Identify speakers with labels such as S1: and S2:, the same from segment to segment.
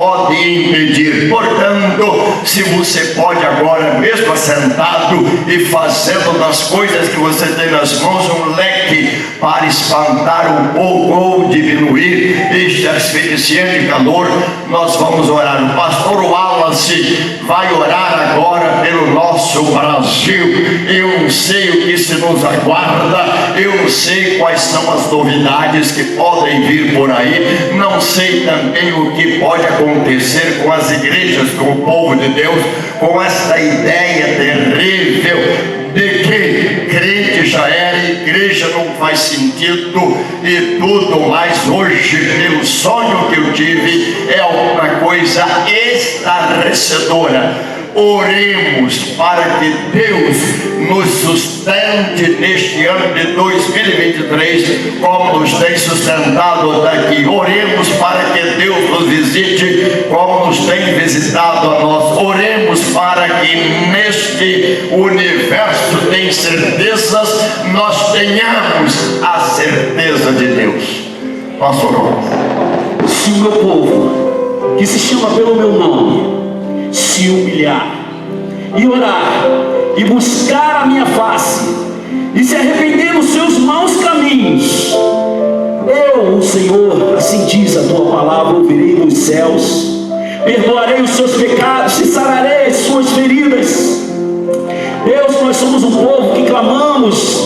S1: pode impedir. Portanto, se você pode agora, mesmo assentado e fazendo das coisas que você tem nas mãos um leque para espantar um pouco ou diminuir este asfixiante calor, nós vamos orar. O pastor Wallace vai orar agora pelo nosso Brasil. Eu não sei o que se nos aguarda, eu não sei quais são as novidades que podem vir por aí, não sei também o que pode acontecer com as igrejas, com o povo de Deus, com esta ideia terrível de que crente já era, igreja não faz sentido e tudo mais. Hoje, pelo sonho que eu tive, é uma coisa estarrecedora. Oremos para que Deus nos sustente neste ano de 2023, como nos tem sustentado daqui. Oremos para que Deus nos visite, como nos tem visitado a nós. Oremos para que neste universo de incertezas nós tenhamos a certeza de Deus. Nós oramos.
S2: Se o meu povo, que se chama pelo meu nome, se humilhar e orar e buscar a minha face e se arrepender dos seus maus caminhos, eu, o Senhor, assim diz a tua palavra, ouvirei dos céus, perdoarei os seus pecados e sararei as suas feridas. Deus, nós somos um povo que clamamos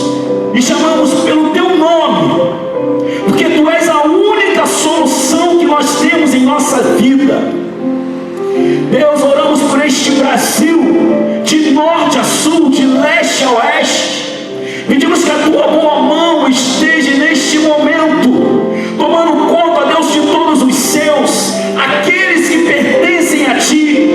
S2: e chamamos pelo teu nome, porque tu és a única solução que nós temos em nossa vida. Deus, oramos por este Brasil, de norte a sul, de leste a oeste. Pedimos que a tua boa mão esteja neste momento, tomando conta, Deus, de todos os seus, aqueles que pertencem a ti,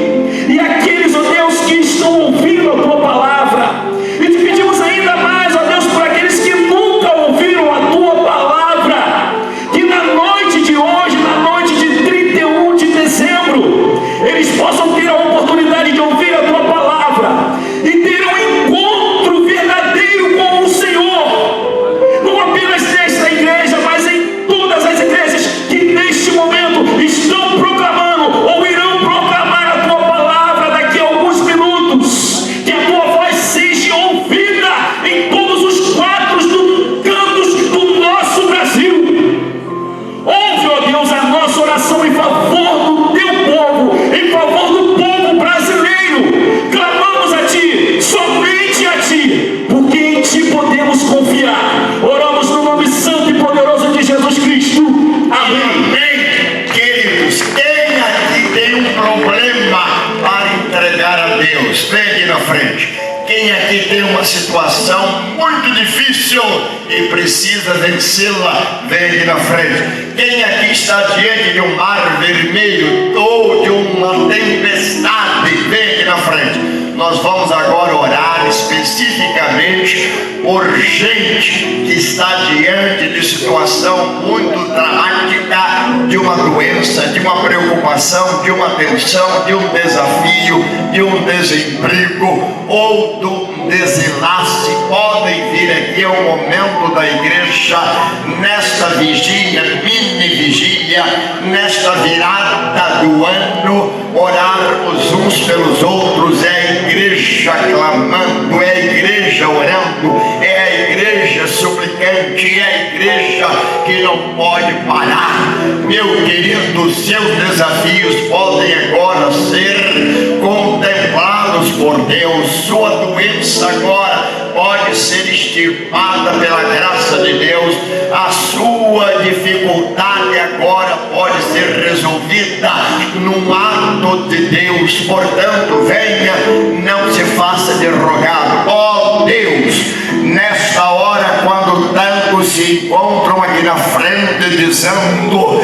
S2: e aqueles, ó Deus, que estão ouvindo a tua palavra. E te pedimos ainda mais, ó Deus, por aqueles que nunca ouviram a tua palavra, que na noite de hoje, na noite de 31 de dezembro, eles possam ter a oportunidade de ouvir a tua palavra e ter um encontro verdadeiro com o Senhor, não apenas nesta igreja, mas em todas as igrejas que neste momento estão proclamando ou irão proclamar a tua palavra daqui a alguns minutos. Que a tua voz seja ouvida em todos os quatro cantos do nosso Brasil. Ouve, ó Deus, a nossa oração em favor do teu povo, em favor do povo brasileiro. Clamamos a ti, somente a ti, porque em ti podemos confiar. Oramos no nome santo e poderoso de Jesus Cristo. Amém.
S1: Amém. Queridos, quem aqui tem um problema para entregar a Deus? Vem aqui na frente. Quem aqui tem uma situação muito difícil e precisa vencê-la, vem aqui na frente. Quem aqui está diante de um mar vermelho ou de uma tempestade, vem aqui na frente. Nós vamos agora orar especificamente por gente que está diante de situação muito dramática, de uma doença, de uma preocupação, de uma tensão, de um desafio, de um desemprego ou de um desenlace. Podem vir aqui ao momento da igreja, nesta vigília, mini vigília, nesta virada do ano, orarmos uns pelos outros. É a igreja clamando, é a igreja orando, é a igreja suplicante, é a igreja que não pode parar. Meu querido, seus desafios podem agora ser contemplados por Deus. Sua doença agora pode ser extirpada pela graça de Deus. A sua dificuldade agora pode ser resolvida num ato de Deus. Portanto, venha, não se faça de rogado. Ó Deus, nesta hora, quando tantos se encontram aqui na frente dizendo: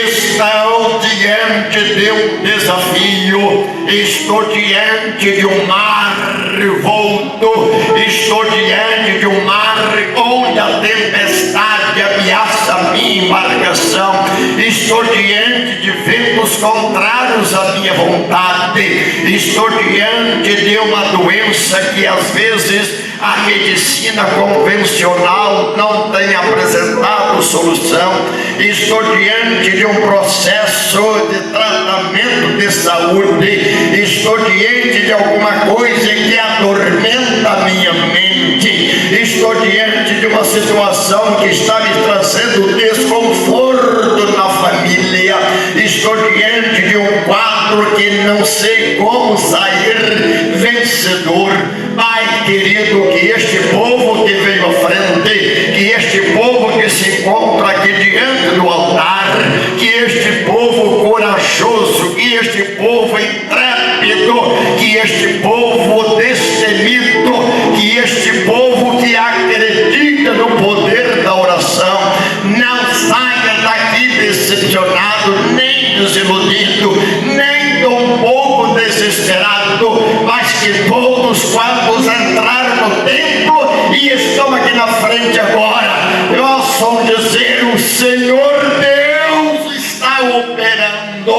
S1: estou diante de um desafio, estou diante de um mar revolto, estou diante de um mar onde a tempestade ameaça a minha embarcação, estou diante de ventos contrários à minha vontade, estou diante de uma doença que às vezes a medicina convencional não tem apresentado solução, estou diante de um processo de tratamento saúde, estou diante de alguma coisa que atormenta a minha mente, estou diante de uma situação que está me trazendo desconforto na família, estou diante de um quadro que não sei como sair vencedor. Pai querido, que este povo que veio à frente, que este povo que se encontra aqui diante do altar, que este povo corajoso, que este povo intrépido, que este povo destemido, que este povo que acredita no poder da oração, não saia daqui decepcionado, nem desiludido, nem um pouco desesperado, mas que todos quantos entraram no templo e estão aqui na frente agora, possam dizer: o Senhor Deus está operando,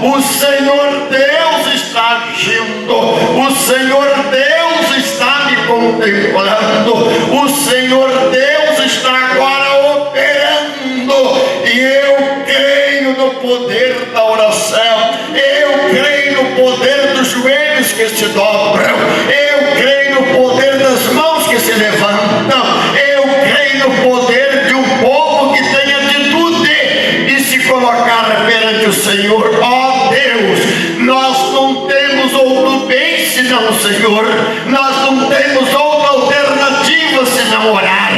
S1: o Senhor Deus está agindo, o Senhor Deus está me contemplando, o Senhor Deus está agora operando, e eu creio no poder da oração, eu creio no poder dos joelhos que se dobram, eu creio no poder das mãos que se levantam, eu creio no poder de um povo que tem atitude de se colocar perante o Senhor. Ó Deus, nós não temos outro bem senão o Senhor, nós não temos outra alternativa senão orar,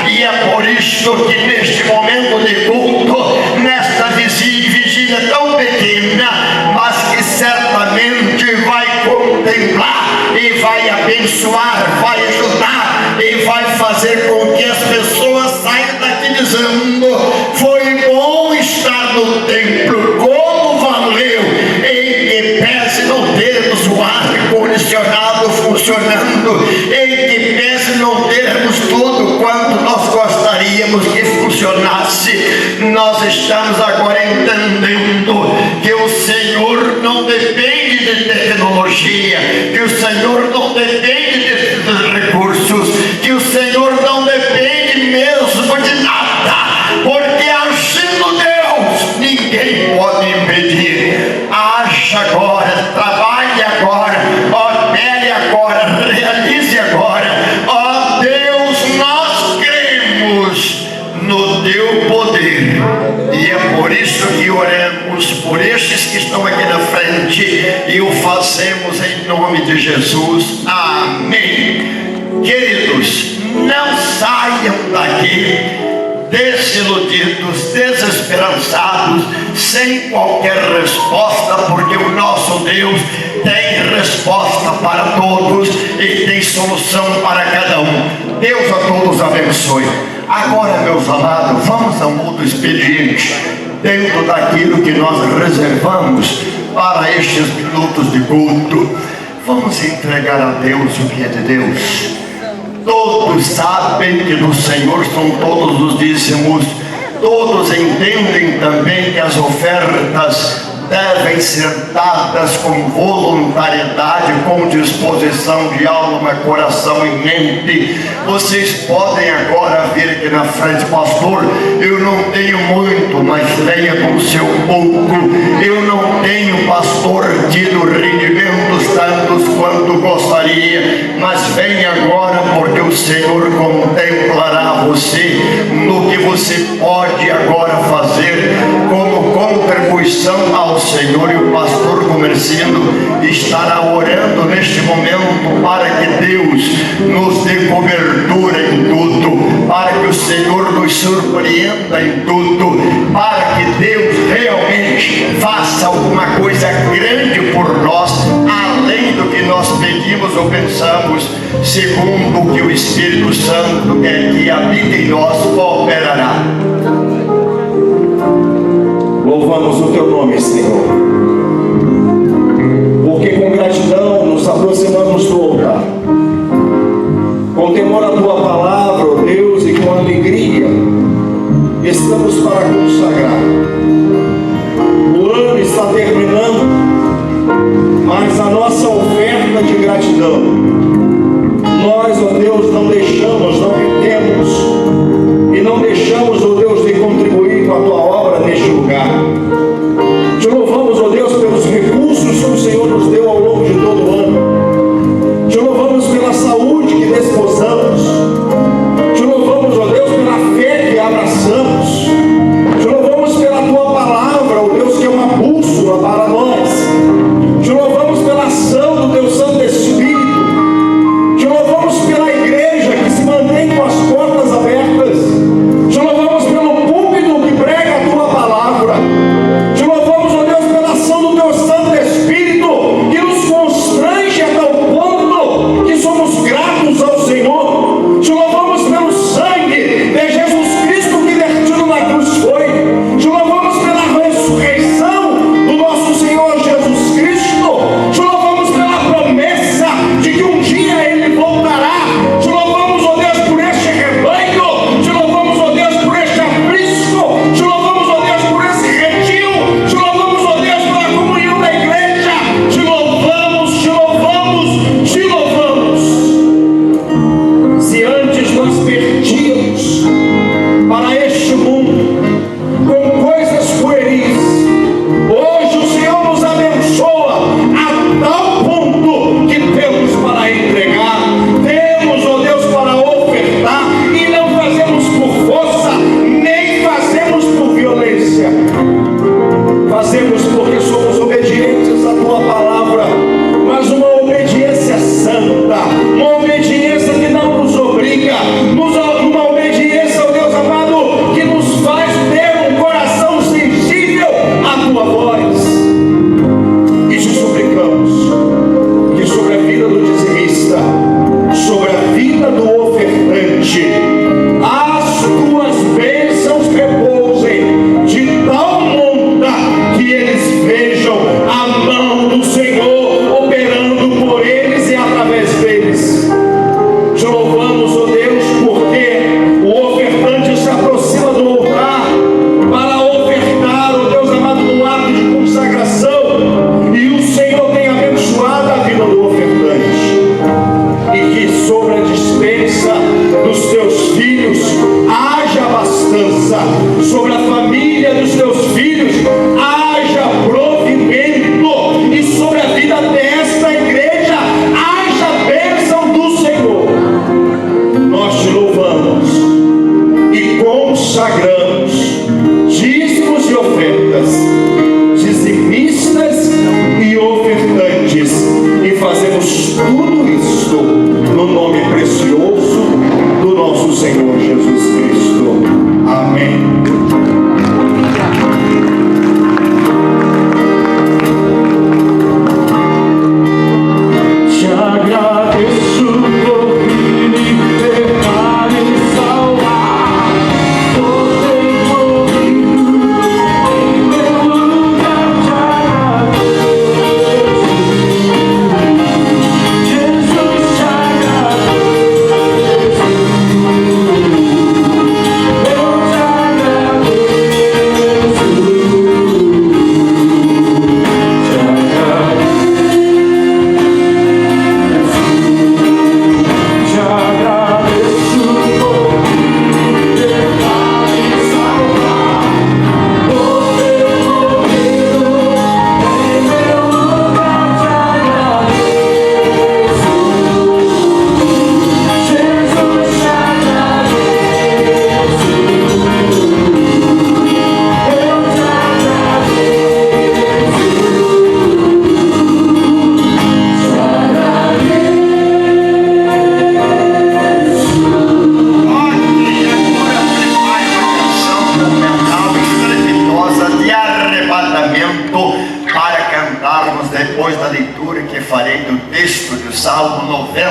S1: e é por isso que neste momento de culto, nesta vigília tão pequena, mas que certamente vai contemplar e vai abençoar, vai ajudar e vai fazer com que as pessoas saiam daqui dizendo: foi bom estar no templo, como valeu, em que pese não termos o ar condicionado funcionando, em que pese não termos tudo quanto nós gostaríamos que funcionasse, nós estamos agora entendendo que o Senhor não depende de tecnologia, que o Senhor não depende de recursos, que o Senhor não depende mesmo de nada, porque agindo Deus, ninguém pode impedir. Haja agora, trabalhe agora, opere agora, realize agora. Ó Deus, nós cremos no teu poder, e é por isso que oramos por estes que estão aqui na frente, e o fazemos em nome de Jesus. Amém. Queridos, não saiam daqui desiludidos, desesperançados, sem qualquer resposta, porque o nosso Deus tem resposta para todos e tem solução para cada um. Deus a todos abençoe. Agora, meus amados, vamos a um outro expediente, dentro daquilo que nós reservamos para estes minutos de culto. Vamos entregar a Deus o que é de Deus. Todos sabem que do Senhor são todos os dízimos, todos entendem também que as ofertas devem ser dadas com voluntariedade, com disposição de alma, coração e mente. Vocês podem agora vir aqui na frente: pastor, eu não tenho muito, mas venha com o seu pouco. Eu não tenho, pastor, tido rendimentos tantos quanto gostaria, mas venha agora, porque o Senhor contemplará você no que você pode agora fazer como contribuição ao Senhor. E o pastor Comercindo estará orando neste momento para que Deus nos dê cobertura em tudo, para que o Senhor nos surpreenda em tudo, para que Deus realmente faça alguma coisa grande por nós, além do que nós pedimos ou pensamos, segundo o que o Espírito Santo que habita em nós operará.
S2: Louvamos o teu nome, Senhor, porque com gratidão nos aproximamos do altar, com temor à tua palavra, ó Deus, e com alegria estamos para consagrar. O ano está terminando, mas a nossa oferta de gratidão, nós, ó Deus, não deixamos, não retemos e não deixamos, ó Deus, de contribuir com a tua obra neste lugar. Te louvamos, ó Deus, pelos recursos
S1: irmãos, depois da leitura que farei do texto do Salmo 90,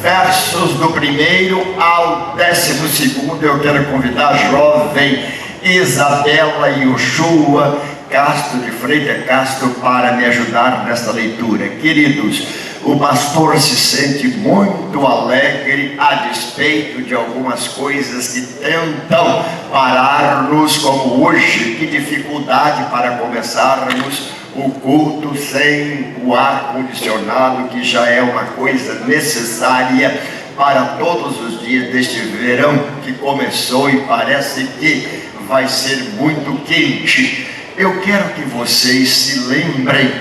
S1: versos do 1º ao 12º, eu quero convidar a jovem Isabela Yoshua Castro de Freitas Castro para me ajudar nesta leitura. Queridos, o pastor se sente muito alegre a despeito de algumas coisas que tentam parar-nos, como hoje. Que dificuldade para começarmos o culto sem o ar-condicionado, que já é uma coisa necessária para todos os dias deste verão que começou e parece que vai ser muito quente. Eu quero que vocês se lembrem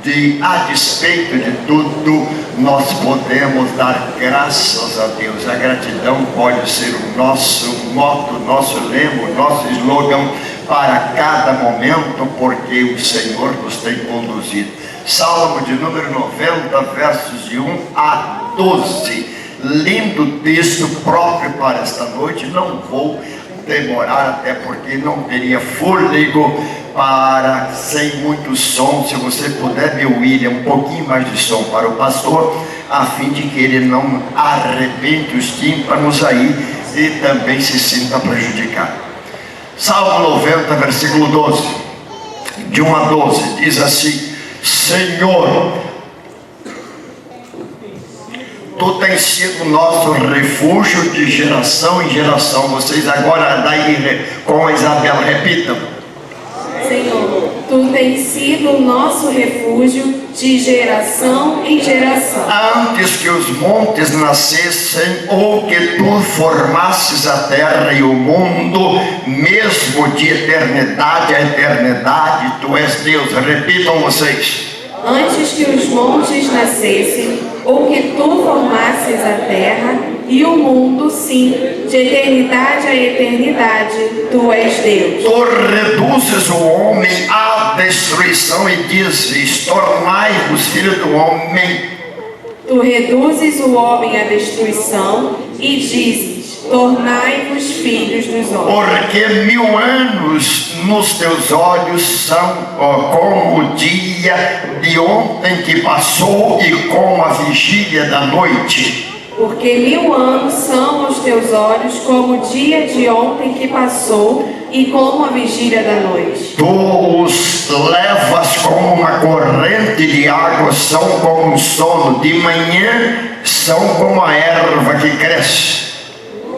S1: de, a despeito de tudo, nós podemos dar graças a Deus. A gratidão pode ser o nosso motto, nosso lema, nosso slogan para cada momento, porque o Senhor nos tem conduzido. Salmo de número 90, versos de 1 a 12. Lindo texto próprio para esta noite. Não vou demorar, até porque não teria fôlego para, sem muito som. Se você puder, meu William, um pouquinho mais de som para o pastor, a fim de que ele não arrebente os tímpanos aí e também se sinta prejudicado. Salmo 90, versículo 12, de 1 a 12, diz assim: Senhor, Tu tens sido nosso refúgio de geração em geração. Vocês agora daí com a Isabela repitam.
S3: Senhor, Tu tens sido o nosso refúgio de geração em geração.
S1: Antes que os montes nascessem, ou que Tu formasses a terra e o mundo, mesmo de eternidade a eternidade, Tu és Deus. Repitam vocês.
S3: Antes que os montes nascessem, ou que Tu formasses a terra e o mundo, sim, de eternidade a eternidade, Tu és Deus.
S1: Tu reduzes o homem à destruição e dizes: tornai-vos filhos do homem.
S3: Tu reduzes o homem à destruição e dizes: tornai-vos filhos dos homens.
S1: Porque 1000 anos nos teus olhos são como o dia de ontem que passou e como a vigília da noite.
S3: Porque 1000 anos são aos teus olhos como o dia de ontem que passou e como a vigília da noite.
S1: Tu os levas como uma corrente de água, são como um sono. De manhã são como a erva que cresce.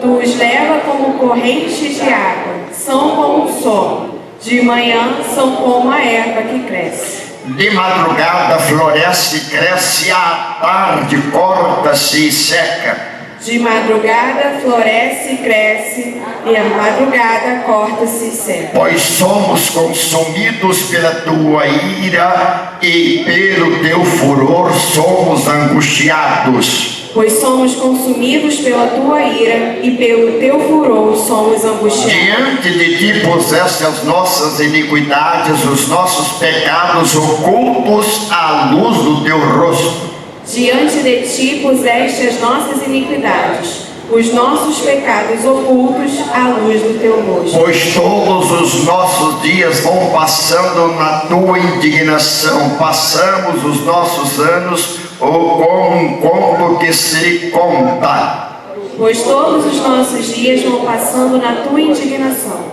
S3: Tu os leva como corrente de água, são como um sono. De manhã são como a erva que cresce.
S1: De madrugada floresce e cresce, à tarde corta-se e seca.
S3: De madrugada floresce e cresce, e à madrugada corta-se e seca.
S1: Pois somos consumidos pela tua ira e pelo teu furor somos angustiados.
S3: Pois somos consumidos pela tua ira e pelo teu furor somos angustiados.
S1: Diante de ti puseste as nossas iniquidades, os nossos pecados ocultos à luz do teu rosto.
S3: Diante de ti puseste as nossas iniquidades, os nossos pecados ocultos à luz do teu rosto.
S1: Pois todos os nossos dias vão passando na tua indignação, passamos os nossos anos como um conto que se conta.
S3: Pois todos os nossos dias vão passando na tua indignação,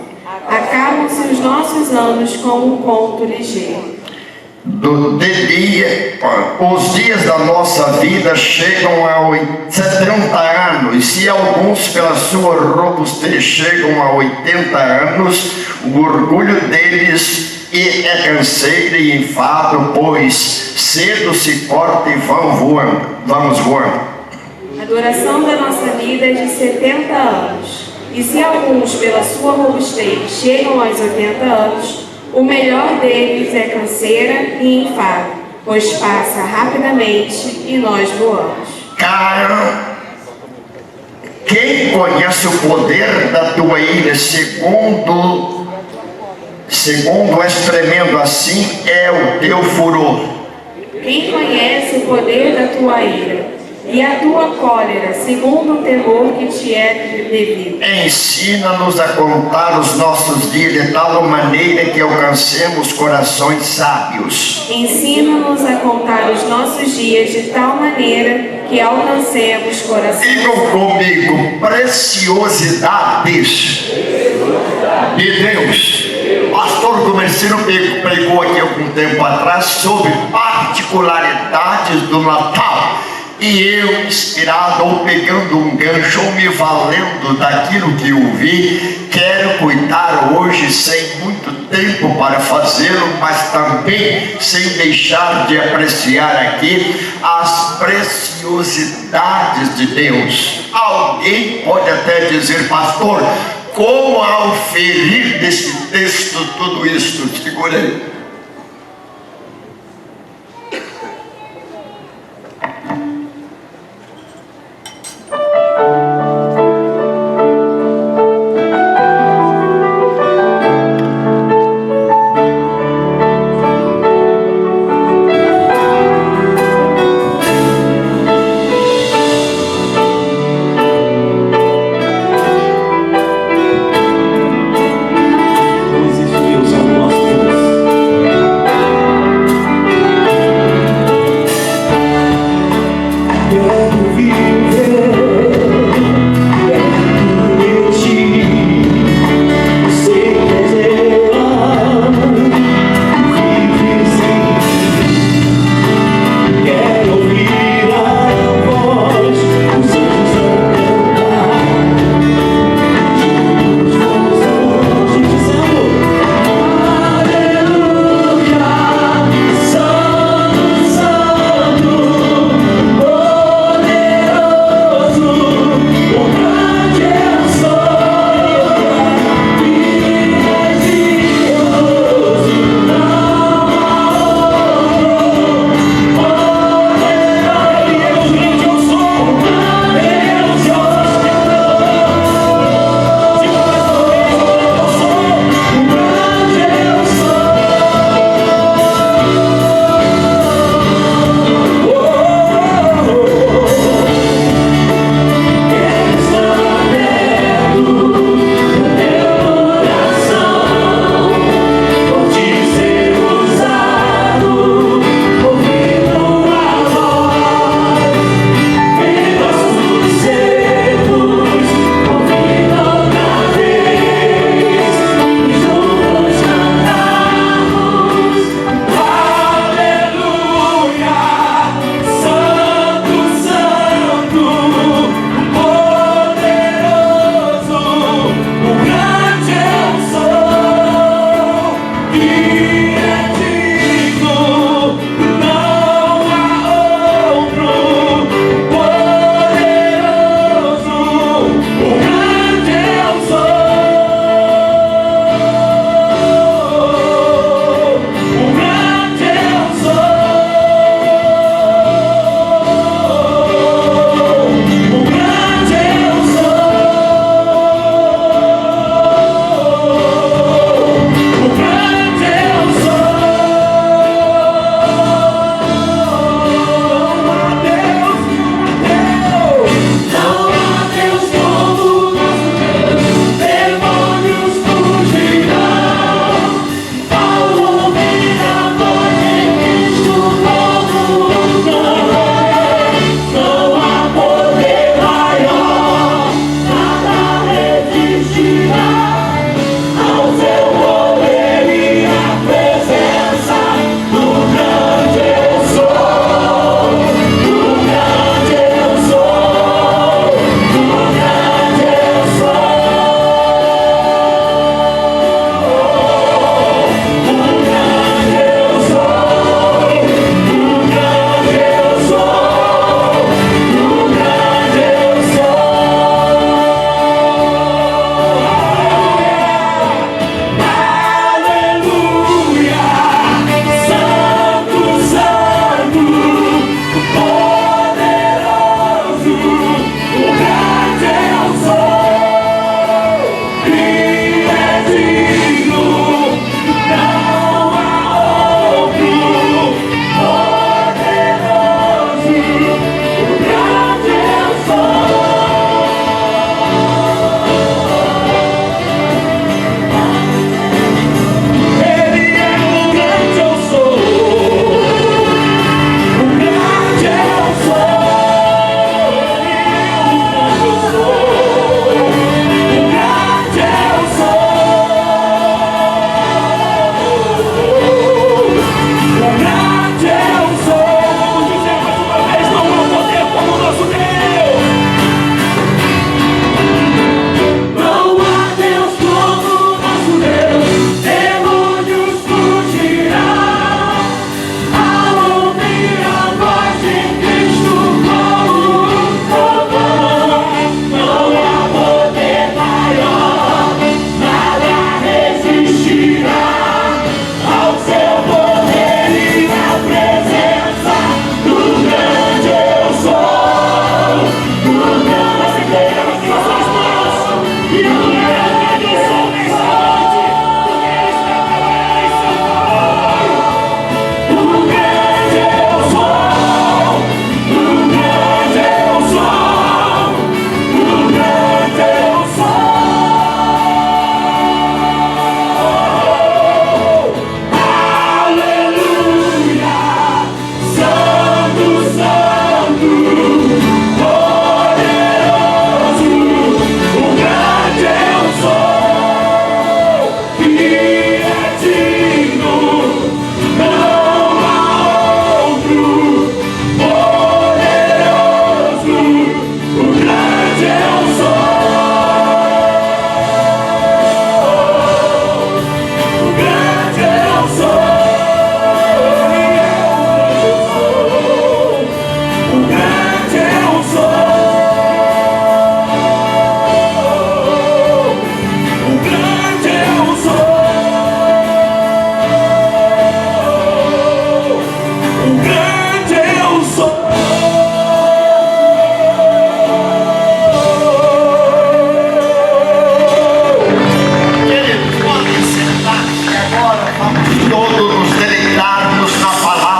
S3: acabam-se os nossos anos como um conto ligeiro.
S1: Os dias da nossa vida chegam a 70 anos, se alguns pela sua robustez chegam a 80 anos, o orgulho deles é canseira e enfado, pois cedo se corta e vamos voando.
S3: A duração da nossa vida é de 70 anos, e se alguns pela sua robustez chegam aos 80 anos, o melhor deles é canseira e enfado, pois passa rapidamente e nós voamos.
S1: Cara, quem conhece o poder da tua ira, segundo és tremendo assim, é o teu furor.
S3: Quem conhece o poder da tua ira, e a tua cólera, segundo o temor que te é devido.
S1: Ensina-nos a contar os nossos dias de tal maneira que alcancemos corações sábios.
S3: Ensina-nos a contar os nossos dias de tal maneira que alcancemos corações.
S1: Digam comigo, preciosidades de Deus. Pastor Comerciano pregou aqui algum tempo atrás sobre particularidades do Natal. E eu, inspirado ou pegando um gancho ou me valendo daquilo que ouvi, quero cuidar hoje, sem muito tempo para fazê-lo, mas também sem deixar de apreciar aqui as preciosidades de Deus. Alguém pode até dizer, pastor, como auferir desse texto tudo isso? Segura aí.
S2: Não existe Deus como nosso Deus.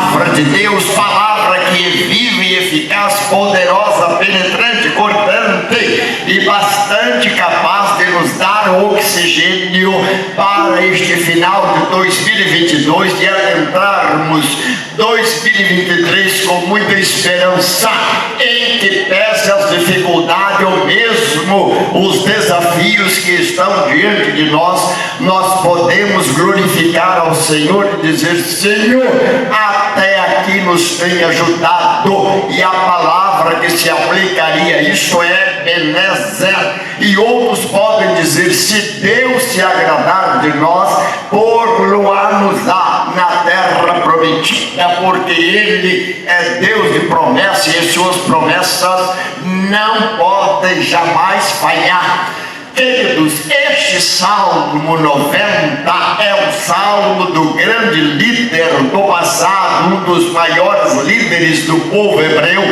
S1: palavra de Deus, palavra que é viva e eficaz, poderosa, penetrante, cortante e bastante capaz de nos dar oxigênio para este final de 2022, de adentrarmos 2023 com muita esperança, em que pese as dificuldades ou mesmo os desafios que estão diante de nós, nós podemos glorificar ao Senhor e dizer: Senhor, até aqui nos tem ajudado. E a palavra que se aplicaria a isso é Ebenezer. E outros podem dizer: se Deus se agradar de nós, por-lo-á-nos na terra prometida, porque Ele é Deus de promessa e as suas promessas não podem jamais falhar. Queridos, este Salmo 90 é o salmo do grande líder do passado, um dos maiores líderes do povo hebreu,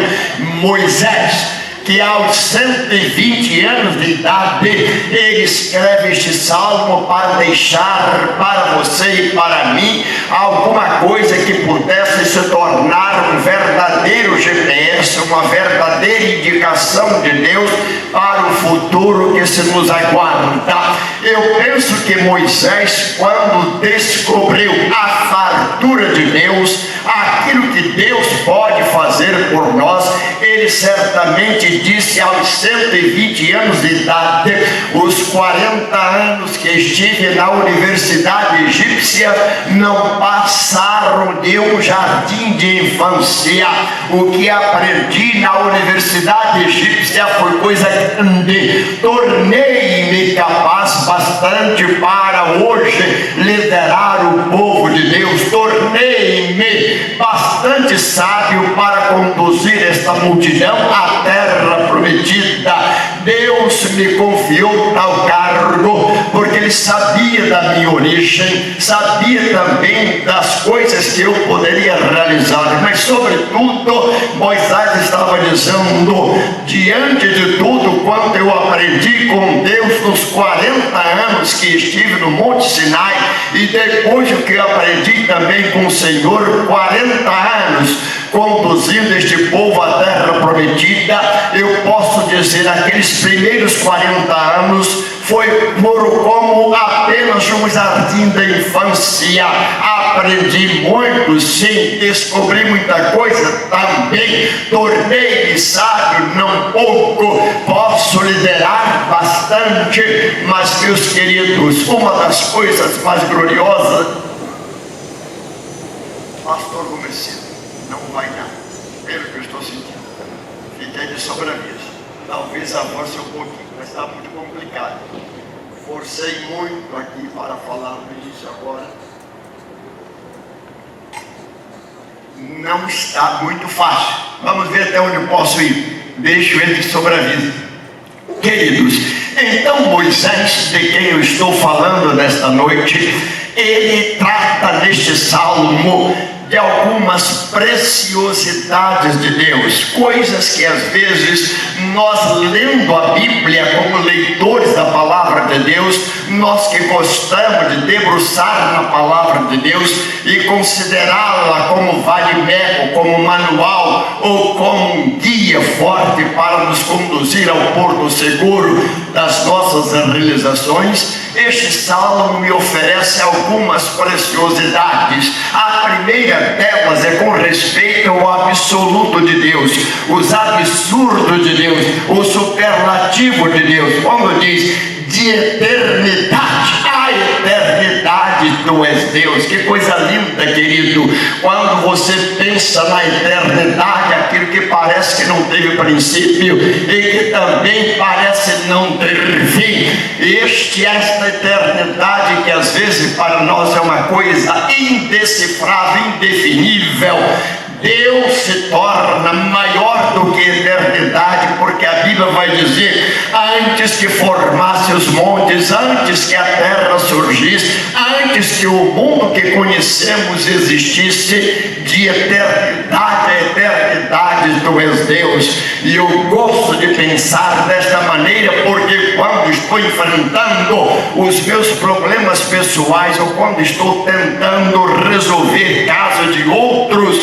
S1: Moisés, que aos 120 anos de idade, ele escreve este salmo para deixar para você e para mim alguma coisa que pudesse se tornar um verdadeiro GPS, uma verdadeira indicação de Deus para o futuro que se nos aguarda. Eu penso que Moisés, quando descobriu a fartura de Deus, aquilo que Deus pode fazer por nós, ele certamente disse aos 120 anos de idade: os 40 anos que estive na universidade egípcia não passaram de um jardim de infância. O que aprendi na universidade egípcia foi coisa grande. Tornei-me capaz bastante para hoje liderar o povo de Deus. Tornei-me bastante sábio para conduzir esta multidão à terra prometida. Deus me confiou tal cargo porque Ele sabia da minha origem, sabia também das coisas que eu poderia realizar, mas sobretudo Moisés estava dizendo: diante de tudo quanto eu aprendi com Deus nos 40 anos que estive no Monte Sinai, e depois o que eu aprendi também com o Senhor, 40 anos conduzindo este povo à terra prometida, eu posso dizer, aqueles primeiros 40 anos foram como apenas um jardim da infância. Aprendi muito, sim, descobri muita coisa também, tornei-me sábio não pouco, posso liderar bastante, mas, meus queridos, uma das coisas mais gloriosas, pastor Gomecino, não vai dar, pelo que eu estou sentindo, fiquei de sobreaviso, talvez avance um pouquinho, mas está muito complicado. Forcei muito aqui para falar no início agora. Não está muito fácil. Vamos ver até onde eu posso ir. Deixo ele de sobreaviso. Queridos, então Moisés, de quem eu estou falando nesta noite, ele trata neste salmo de algumas preciosidades de Deus, coisas que às vezes nós, lendo a Bíblia como leitores da palavra de Deus, nós que gostamos de debruçar na palavra de Deus e considerá-la como vale-meco, como manual ou como um guia forte para nos conduzir ao porto seguro das nossas realizações, este salmo me oferece algumas preciosidades. A primeira delas é com respeito ao absoluto de Deus, os absurdos de Deus, o superlativo de Deus, quando diz de eternidade a eternidade tu és Deus. Que coisa linda, querido, quando você pensa na eternidade, aquilo que parece que não teve princípio e que também parece não ter fim. Esta eternidade que às vezes para nós é uma coisa indecifrável, indefinível, Deus se torna maior do que a eternidade, porque a Bíblia vai dizer: antes que formasse os montes, antes que a terra surgisse, antes que o mundo que conhecemos existisse, de eternidade a eternidade tu és Deus. E eu gosto de pensar desta maneira, porque quando estou enfrentando os meus problemas pessoais, ou quando estou tentando resolver casos de outros,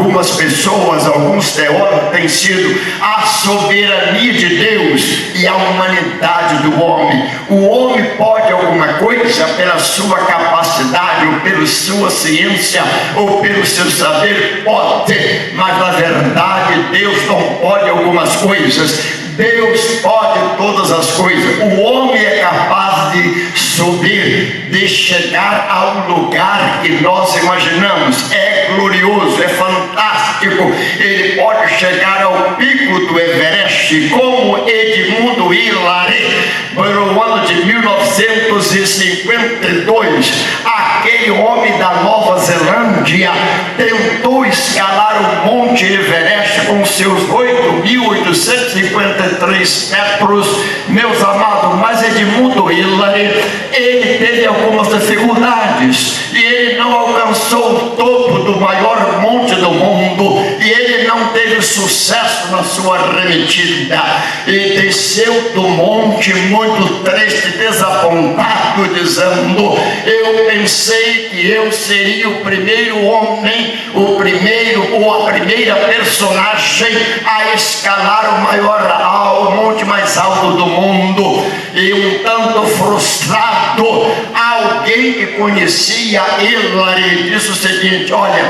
S1: algumas pessoas, alguns teólogos, tem sido a soberania de Deus e a humanidade do homem. O homem pode alguma coisa pela sua capacidade, ou pela sua ciência, ou pelo seu saber, pode, mas na verdade Deus não pode algumas coisas. Deus pode todas as coisas. O homem é capaz de subir, de chegar ao lugar que nós imaginamos. É glorioso, é fantástico. Ele pode chegar ao pico do Everest, como Edmundo Hillary, no ano de 1952. Aquele homem da Nova Zelândia tentou escalar o Monte Everest com seus 8.853 metros, meus amados. Mas Edmundo Hillary, ele teve algumas dificuldades e ele não alcançou o topo do maior monte do mundo, e ele não teve sucesso na sua remetida, e desceu do monte muito triste, desapontado, dizendo: eu pensei que eu seria o primeiro homem, o primeiro ou a primeira personagem a escalar o monte mais alto do mundo. E um tanto frustrado, alguém que conhecia Hillary disse o seguinte: olha,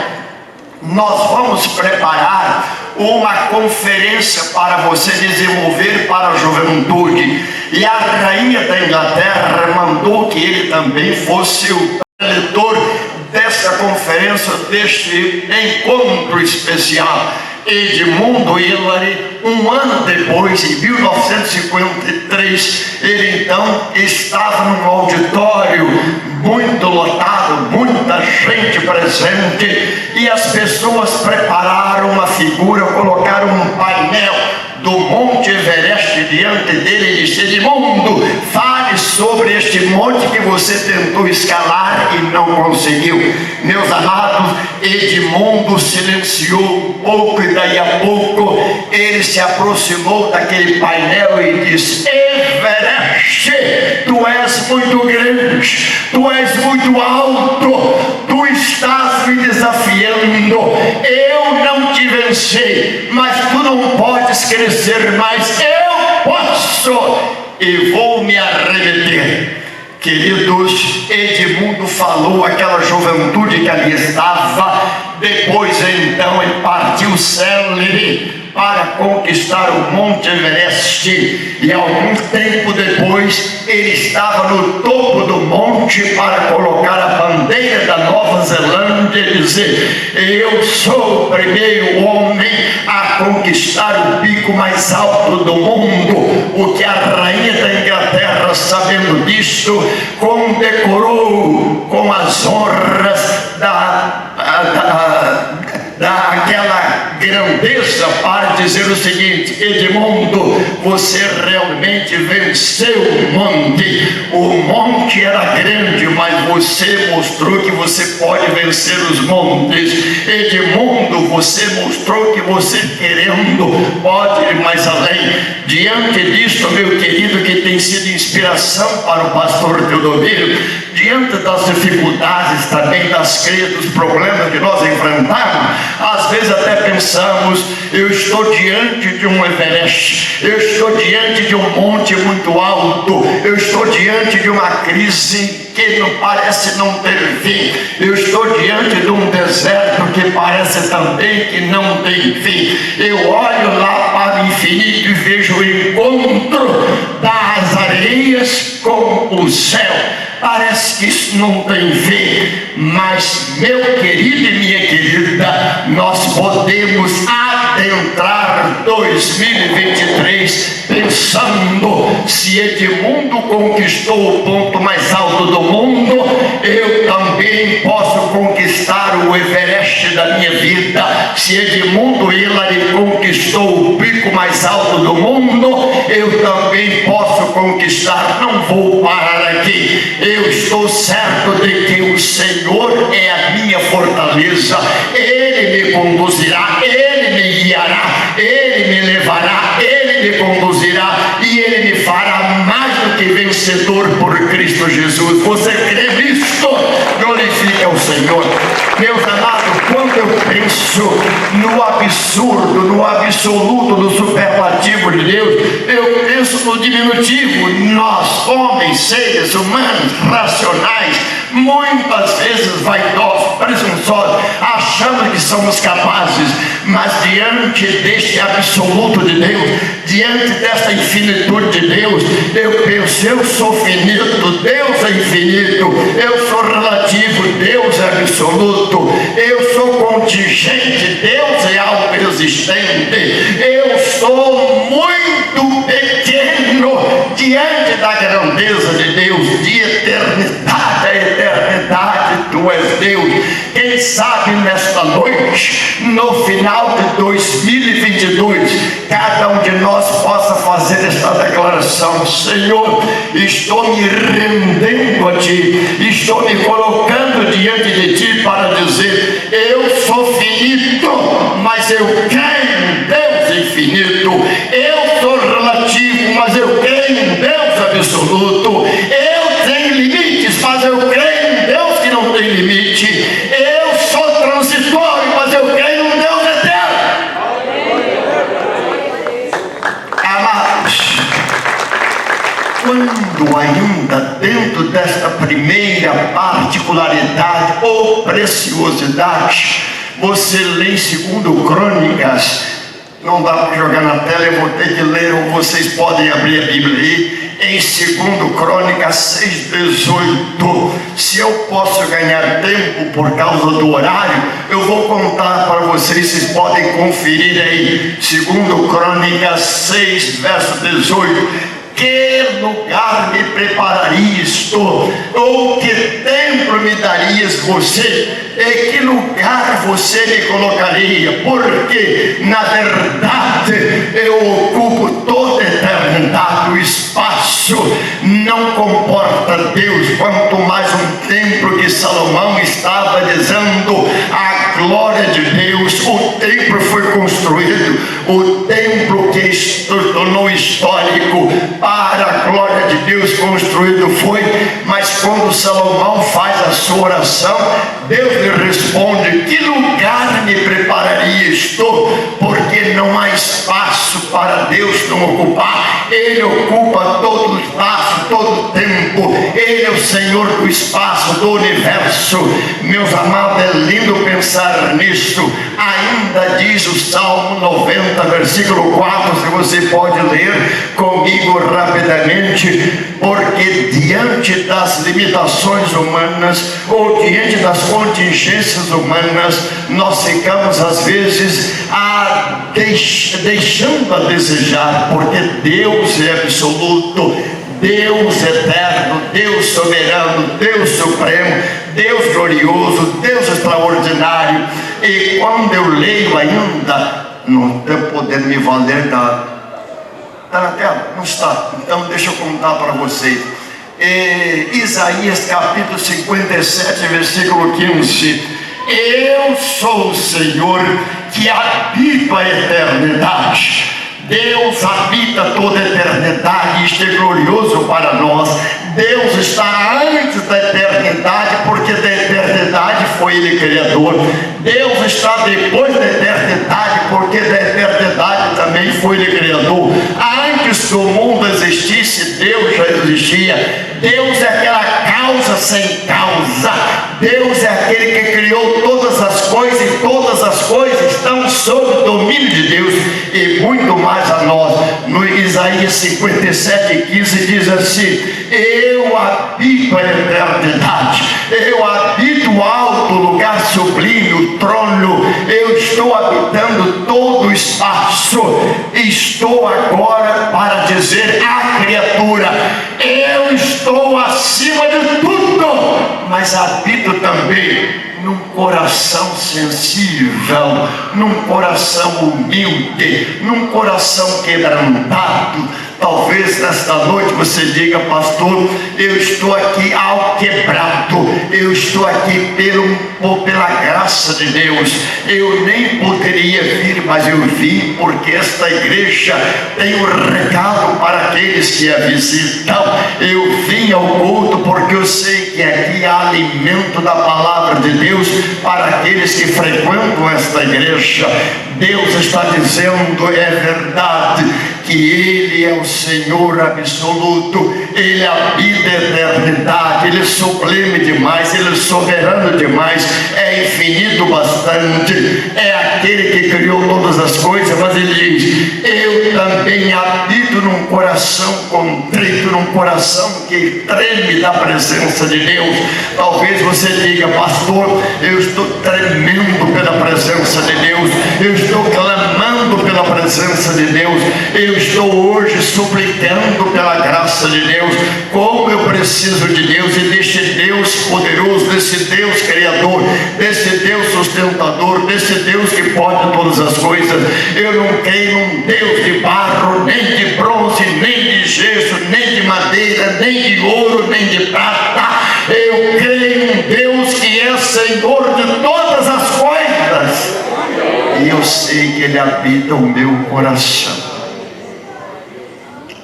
S1: nós vamos preparar uma conferência para você desenvolver para a juventude. E a rainha da Inglaterra mandou que ele também fosse o preletor dessa conferência, deste encontro especial. Edmundo Hillary, um ano depois, em 1953, ele então estava num auditório muito lotado, muita gente presente, e as pessoas prepararam uma figura, colocaram um painel do Monte Everest diante dele e disse: Edmundo, fale sobre este monte que você tentou escalar e não conseguiu. Meus amados, Edmundo silenciou um pouco, e daí a pouco ele se aproximou daquele painel e disse: Everest, tu és muito grande, tu és muito alto, tu estás me desafiando, eu não te venci, mas tu não podes crescer mais, eu posso e vou me arremeter. Queridos, Edmundo falou àquela juventude que ali estava. Depois então ele partiu célere para conquistar o Monte Everest, e algum tempo depois ele estava no topo do monte para colocar a bandeira da Nova Zelândia e dizer: eu sou o primeiro homem a conquistar o pico mais alto do mundo. O que a rainha da Inglaterra, sabendo disto, condecorou com as honras daquela grandeza, para dizer o seguinte: Edmundo, você realmente venceu o monte. O monte era grande, mas você mostrou que você pode vencer os montes. Edmundo, você mostrou que você, querendo, pode ir mais além. Diante disto, meu querido, que tem sido inspiração para o pastor Teodomiro, diante das dificuldades também, das crises, dos problemas que nós enfrentamos, às vezes até pensamos: eu estou diante de um Everest, eu estou diante de um monte muito alto, eu estou diante de uma crise que não parece não ter fim, eu estou diante de um deserto que parece também que não tem fim. Eu olho lá para o infinito e vejo o encontro das areias com o céu. Parece que isso não tem fim, mas, meu querido e minha querida, nós podemos adentrar 2023 pensando: se Edmundo conquistou o ponto mais alto do mundo, eu também posso conquistar o Everest da minha vida. Se Edmundo Hillary conquistou o pico mais alto do mundo, eu também posso conquistar. Não vou parar aqui. Eu estou certo de que o Senhor é a minha fortaleza. Ele me conduzirá, Ele me guiará, Ele me levará, Ele me conduzirá, e Ele me fará mais do que vencedor por Cristo Jesus. Você crê nisto? Glorifique ao Senhor. Meus amados, quando eu penso penso no absurdo, no absoluto, no superlativo de Deus, eu penso no diminutivo. Nós, homens, seres humanos, racionais, muitas vezes vaidosos, presunçosos, achamos que somos capazes, mas diante deste absoluto de Deus, diante desta infinitude de Deus, eu penso, eu sou finito, Deus é infinito, eu sou relativo, Deus é absoluto, eu sou contingente, Deus é autoexistente, eu sou muito pequeno diante da grandeza de Deus, de eternidade a eternidade, tu és Deus. Quem sabe nesta noite, no final de 2022, cada um de nós possa fazer esta declaração: Senhor, estou me rendendo a Ti, estou me colocando diante de Ti para dizer, eu sou finito, mas eu creio em Deus infinito, eu sou relativo, mas eu creio em Deus absoluto, eu tenho limites, mas eu creio em Deus que não tem limite, eu sou transitório, mas eu creio em Deus eterno. Amados, quando ainda dentro desta primeira particularidade ou preciosidade, você lê em 2 Crônicas, não dá para jogar na tela, eu vou ter que ler, ou vocês podem abrir a Bíblia aí, em 2 Crônicas 6:18. Se eu posso ganhar tempo por causa do horário, eu vou contar para vocês, vocês podem conferir aí, 2 Crônicas 6, verso 18. Que lugar me prepararias tu, ou que templo me darias você, e que lugar você me colocaria, porque na verdade eu ocupo toda a eternidade, o espaço não comporta Deus, quanto mais um templo que Salomão estava dizendo, a glória de Deus, o templo foi construído, o templo que se tornou histórico, para a glória de Deus construído foi, mas quando Salomão faz a sua oração, Deus lhe responde, que lugar me prepararias tu, porque não há espaço para Deus não ocupar, Ele ocupa todo o espaço, todo o tempo, Ele é o Senhor do espaço, do universo. Meus amados, é lindo pensar nisso. Ainda diz o Salmo 90, versículo 4, se você pode ler comigo rapidamente, porque diante das limitações humanas, ou diante das contingências humanas, nós ficamos às vezes deixando a desejar, porque Deus é absoluto, Deus eterno, Deus soberano, Deus supremo, Deus glorioso, Deus extraordinário. E quando eu leio ainda, não estou podendo me valer da... Está na tela? Não está. Então deixa eu contar para vocês. Isaías capítulo 57, versículo 15. Eu sou o Senhor que habita a eternidade. Deus habita toda a eternidade, isto é glorioso para nós. Deus está antes da eternidade, porque da eternidade foi Ele Criador. Deus está depois da eternidade, porque da eternidade também foi Ele Criador. Antes que o mundo existisse, Deus já existia. Deus é aquela causa sem causa. Deus é aquele que criou todas as coisas, e todas as coisas estão sob o domínio de Deus, e muito mais a nós. No Isaías 57:15 diz assim: eu habito a eternidade, eu habito o alto lugar sublime, o trono, eu estou habitando todo o espaço. Estou agora para dizer à criatura, eu estou acima de tudo, mas habito também num coração sensível, num coração humilde, num coração quebrantado, Talvez nesta noite você diga: pastor, eu estou aqui ao quebrado, eu estou aqui pela graça de Deus, eu nem poderia vir, mas eu vim porque esta igreja tem um recado para aqueles que a visitam. Eu vim ao culto porque eu sei que aqui há alimento da palavra de Deus para aqueles que frequentam esta igreja. Deus está dizendo: é verdade que Ele é o Senhor absoluto, Ele habita a eternidade, Ele é sublime demais, Ele é soberano demais, é infinito bastante, é aquele que criou todas as coisas. Mas Ele diz: eu também habito num coração contrito, num coração que treme da presença de Deus. Talvez você diga: pastor, eu estou tremendo pela presença de Deus, eu estou clamando pela presença de Deus, eu estou hoje suplicando pela graça de Deus. Como eu preciso de Deus, e deste Deus poderoso, desse Deus criador, desse Deus sustentador, desse Deus que pode todas as coisas. Eu não creio num Deus de barro, nem de bronze, nem de gesso, nem de madeira, nem de ouro, nem de prata. Eu creio em Deus que é Senhor de todas as coisas, e eu sei que Ele habita o meu coração.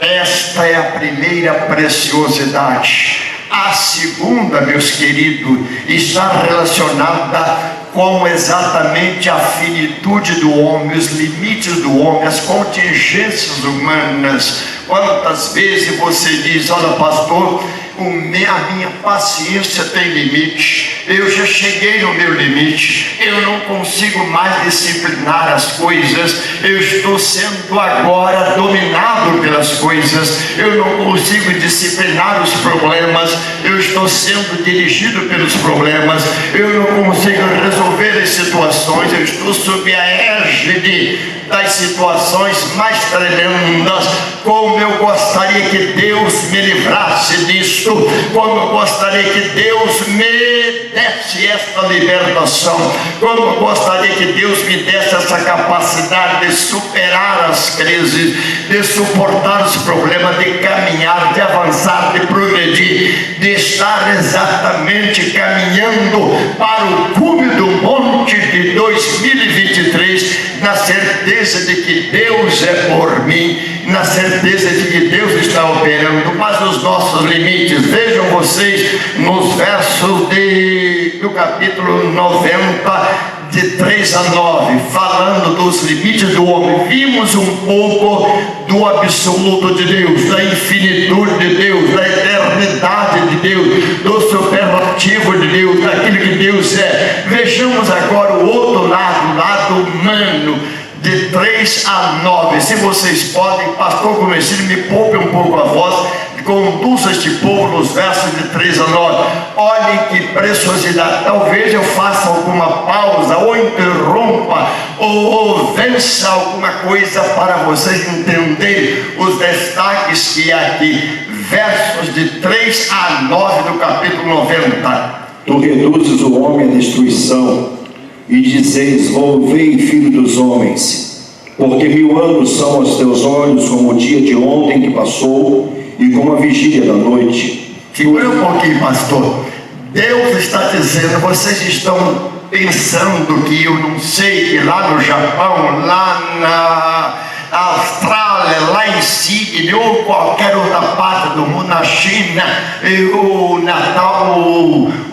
S1: Esta é a primeira preciosidade. A segunda, meus queridos, está relacionada com exatamente a finitude do homem, os limites do homem, as contingências humanas. Quantas vezes você diz: olha, pastor, a minha paciência tem limite, eu já cheguei no meu limite, eu não consigo mais disciplinar as coisas, eu estou sendo agora dominado pelas coisas, eu não consigo disciplinar os problemas, eu estou sendo dirigido pelos problemas, eu não consigo resolver as situações, eu estou sob a égide das situações mais tremendas. Como eu gostaria que Deus me livrasse disto, como eu gostaria que Deus me desse esta libertação, como eu gostaria que Deus me desse essa capacidade de superar as crises, de suportar os problemas, de caminhar, de avançar, de progredir, de estar exatamente caminhando para o cume do monte de 2023, na certeza de que Deus é por mim, na certeza de que Deus está operando. Mas os nossos limites, vejam vocês nos versos do capítulo 90, de 3 a 9, falando dos limites do homem, vimos um pouco do absoluto de Deus, da infinitude de Deus, da eternidade de Deus, do superlativo de Deus, daquilo que Deus é. Vejamos agora o outro lado, o lado humano, de 3 a 9. Se vocês podem, pastor Comecílio, me poupe um pouco a voz, conduza este povo nos versos de 3 a 9. Olhem que preciosidade. Talvez eu faça alguma pausa, ou interrompa, ou vença alguma coisa para vocês entenderem os destaques que há aqui. Versos de 3 a 9 do capítulo 90.
S4: Tu reduzes o homem à destruição, e dizeis: volvei, filho dos homens, porque 1000 anos são aos teus olhos como o dia de ontem que passou, e como a vigília da noite.
S1: Segura um pouquinho, pastor. Deus está dizendo: vocês estão pensando que eu não sei, que lá no Japão, lá na Austrália, lá em Sydney, ou qualquer outra parte do mundo, na China, o Natal,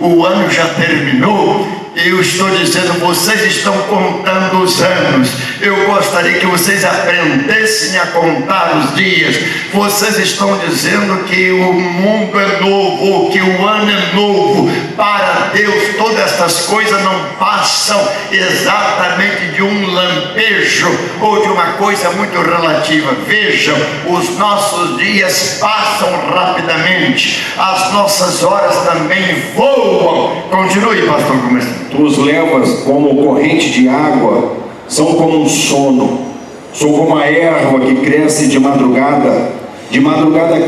S1: o ano já terminou. Eu estou dizendo: vocês estão contando os anos. Eu gostaria que vocês aprendessem a contar os dias. Vocês estão dizendo que o mundo é novo, que o ano é novo. Para Deus, todas estas coisas não passam exatamente de um lampejo ou de uma coisa muito relativa. Vejam, os nossos dias passam rapidamente, as nossas horas também voam. Continue, pastor Gomes.
S4: Tu os levas como corrente de água, são como um sono, são como a erva que cresce de madrugada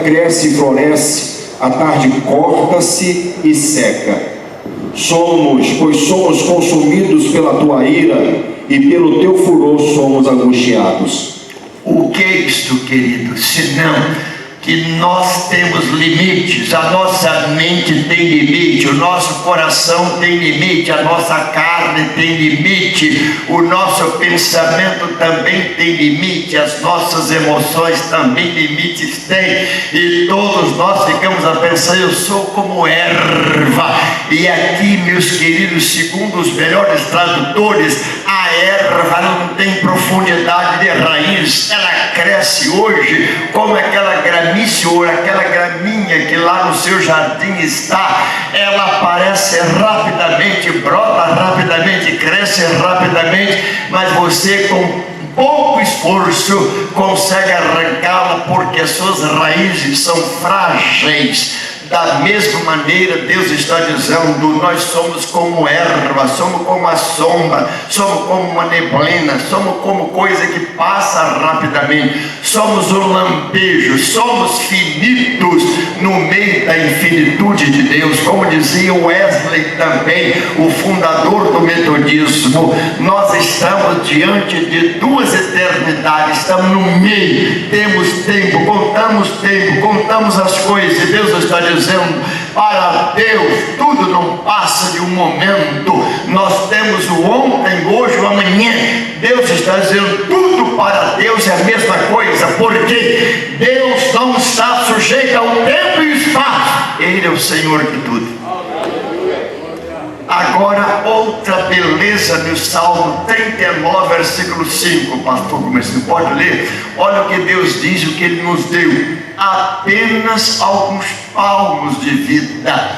S4: cresce e floresce, à tarde corta-se e seca. Pois somos consumidos pela tua ira, e pelo teu furor somos angustiados.
S1: O que é isto, querido? Senão que nós temos limites, a nossa mente tem limite, o nosso coração tem limite, a nossa carne tem limite, o nosso pensamento também tem limite, as nossas emoções também limites têm, e todos nós ficamos a pensar, eu sou como erva, e aqui, meus queridos, segundo os melhores tradutores, a erva não tem profundidade de raiz, ela cresce hoje como aquela graminha, ou aquela graminha que lá no seu jardim está, ela aparece rapidamente, brota rapidamente, cresce rapidamente, mas você com pouco esforço consegue arrancá-la, porque as suas raízes são frágeis. Da mesma maneira, Deus está dizendo, nós somos como erva, somos como a sombra, somos como uma neblina, somos como coisa que passa rapidamente, somos um lampejo, somos finitos no meio da infinitude de Deus, como dizia Wesley também, o fundador do metodismo. Nós estamos diante de duas eternidades, estamos no meio, temos tempo, contamos as coisas, e Deus está dizendo, para Deus tudo não passa de um momento, nós temos o ontem, hoje, o amanhã. Deus está dizendo, tudo para Deus é a mesma coisa, porque Deus não está sujeito ao tempo e espaço, Ele é o Senhor de tudo. Agora, outra beleza do Salmo 39, versículo 5, pastor, como você pode ler? Olha o que Deus diz, o que Ele nos deu: apenas alguns palmos de vida.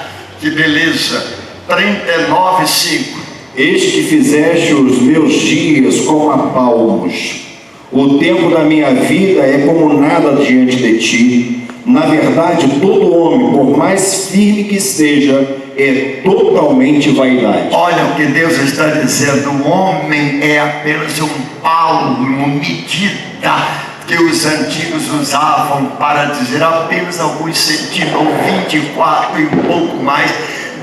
S1: Que beleza! 39, 5.
S4: Eis que fizeste os meus dias como a palmos, o tempo da minha vida é como nada diante de ti. Na verdade, todo homem, por mais firme que esteja, é totalmente vaidade.
S1: Olha o que Deus está dizendo: o homem é apenas um palmo, uma medida que os antigos usavam para dizer apenas alguns centímetros, ou 24 e um pouco mais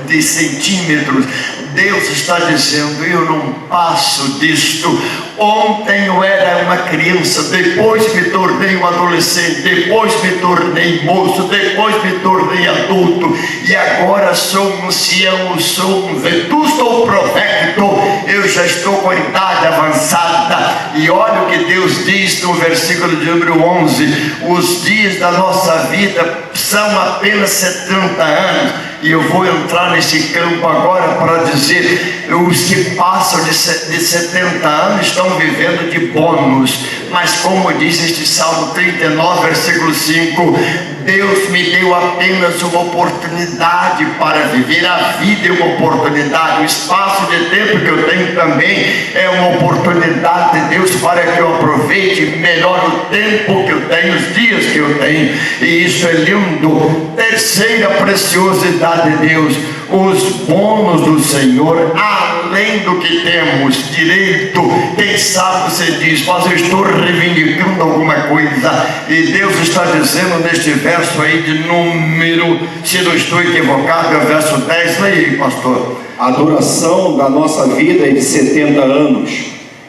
S1: de centímetros. Deus está dizendo, eu não passo disto. Ontem eu era uma criança, depois me tornei um adolescente, depois me tornei moço, depois me tornei adulto, e agora sou um ancião, sou um vetusto ou provecto, eu já estou com a idade avançada. E olha o que Deus diz no versículo de número 11: os dias da nossa vida são apenas 70 anos. E eu vou entrar nesse campo agora para dizer, os que passam de 70 anos estão vivendo de bônus, mas como diz este Salmo 39, versículo 5, Deus me deu apenas uma oportunidade para viver. A vida é uma oportunidade, o espaço de tempo que eu tenho também é uma oportunidade de Deus para que eu aproveite melhor o tempo que eu tenho, os dias que eu tenho, e isso é lindo. Terceira preciosidade de Deus, os bônus do Senhor, além do que temos direito. Quem sabe você diz, mas eu estou reivindicando alguma coisa, e Deus está dizendo neste verso aí de número, se não estou equivocado, é o verso 10, aí, pastor.
S4: A duração da nossa vida é de 70 anos,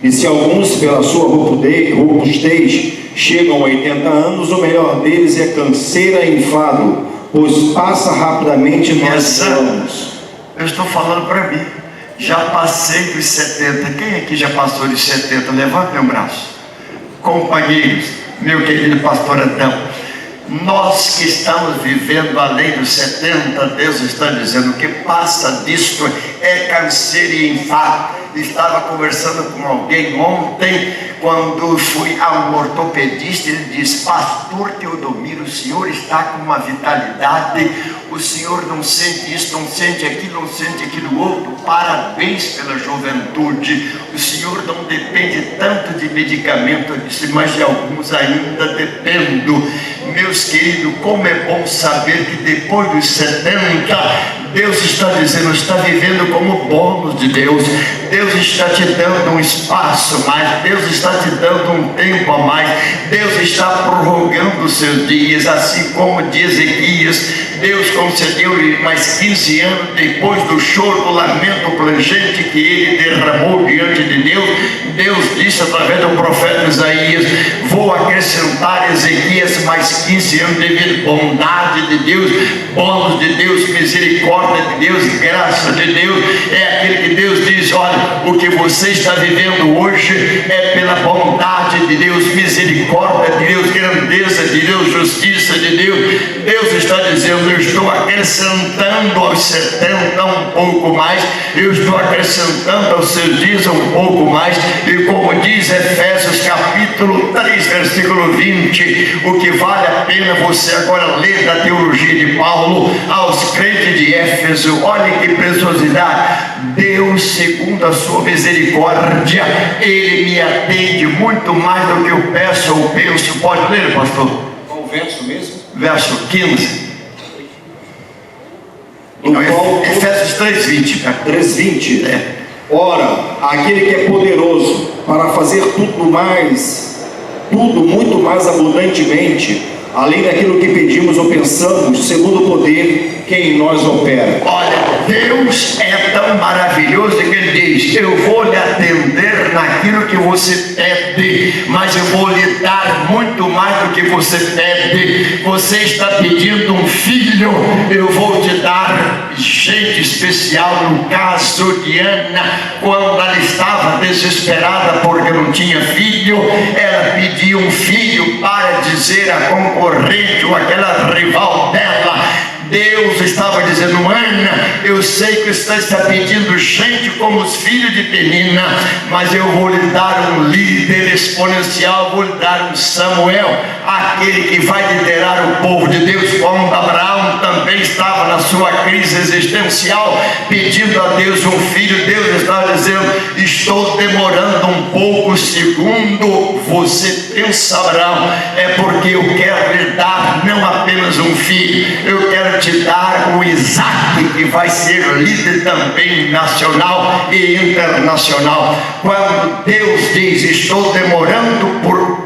S4: e se alguns pela sua robustez chegam a 80 anos, o melhor deles é canseira e enfado, pois passa rapidamente nós anos.
S1: Eu estou falando para mim, já passei dos 70. Quem aqui já passou dos 70? Levante meu braço. Companheiros, meu querido pastor Adão, nós que estamos vivendo além dos 70, Deus está dizendo que passa disto é canseiro e enfado. Estava conversando com alguém ontem, quando fui a um ortopedista, ele disse, pastor Teodomiro, o senhor está com uma vitalidade, o senhor não sente isso, não sente aquilo, não sente aquilo outro, parabéns pela juventude, o senhor não depende tanto de medicamento. Eu disse, mas de alguns ainda dependo. Meus queridos, como é bom saber que depois dos 70, Deus está dizendo, está vivendo como bônus de Deus. Deus está te dando um espaço a mais, Deus está te dando um tempo a mais, Deus está prorrogando os seus dias, assim como de Ezequias, Deus concedeu-lhe mais 15 anos depois do choro, do lamento plangente que ele derramou diante de Deus. Deus disse através do profeta Isaías, vou vou acrescentar Ezequias mais 15 anos de vida, bondade de Deus, bônus de Deus, misericórdia de Deus, graça de Deus. É aquele que Deus diz: olha, o que você está vivendo hoje é pela bondade de Deus, misericórdia de Deus, grandeza de Deus, justiça de Deus. Deus está dizendo: eu estou acrescentando aos 70 um pouco mais, eu estou acrescentando aos seus dias um pouco mais. E como diz Efésios capítulo 3, versículo 20, o que vale a pena você agora ler da teologia de Paulo aos crentes de Éfeso. Olha que preciosidade. Deus, segundo a sua misericórdia, Ele me atende muito mais do que eu peço ou penso. Pode ler, pastor?
S4: Qual o verso mesmo?
S1: Verso 15. Não, Efésios 3:20.
S4: 3:20.
S1: É.
S4: Ora, aquele que é poderoso para fazer tudo muito mais abundantemente, além daquilo que pedimos ou pensamos, segundo o poder que em nós opera.
S1: Olha, Deus é tão maravilhoso que Ele diz: eu vou lhe atender naquilo que você pede, mas eu vou lhe dar muito mais do que você pede. Você está pedindo um filho, eu vou te dar jeito especial. No caso de Ana, quando ela estava desesperada porque não tinha filho, ela pediu um filho para dizer à concorrente ou aquela rival dela. Deus estava dizendo: Ana, eu sei que você está pedindo gente como os filhos de Penina, mas eu vou lhe dar um líder exponencial, vou lhe dar um Samuel, aquele que vai liderar o povo de Deus. Quando Abraão também estava na sua crise existencial, pedindo a Deus um filho, Deus estava dizendo: estou demorando um pouco, segundo você pensa, Abraão, é porque eu quero lhe dar não apenas um filho, eu quero te dar o Isaac, que vai ser líder também nacional e internacional. Quando Deus diz: estou demorando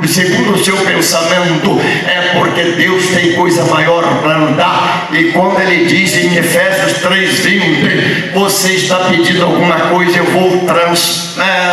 S1: segundo o seu pensamento, é porque Deus tem coisa maior para nos dar. E quando Ele diz em Efésios 3:20, você está pedindo alguma coisa, eu vou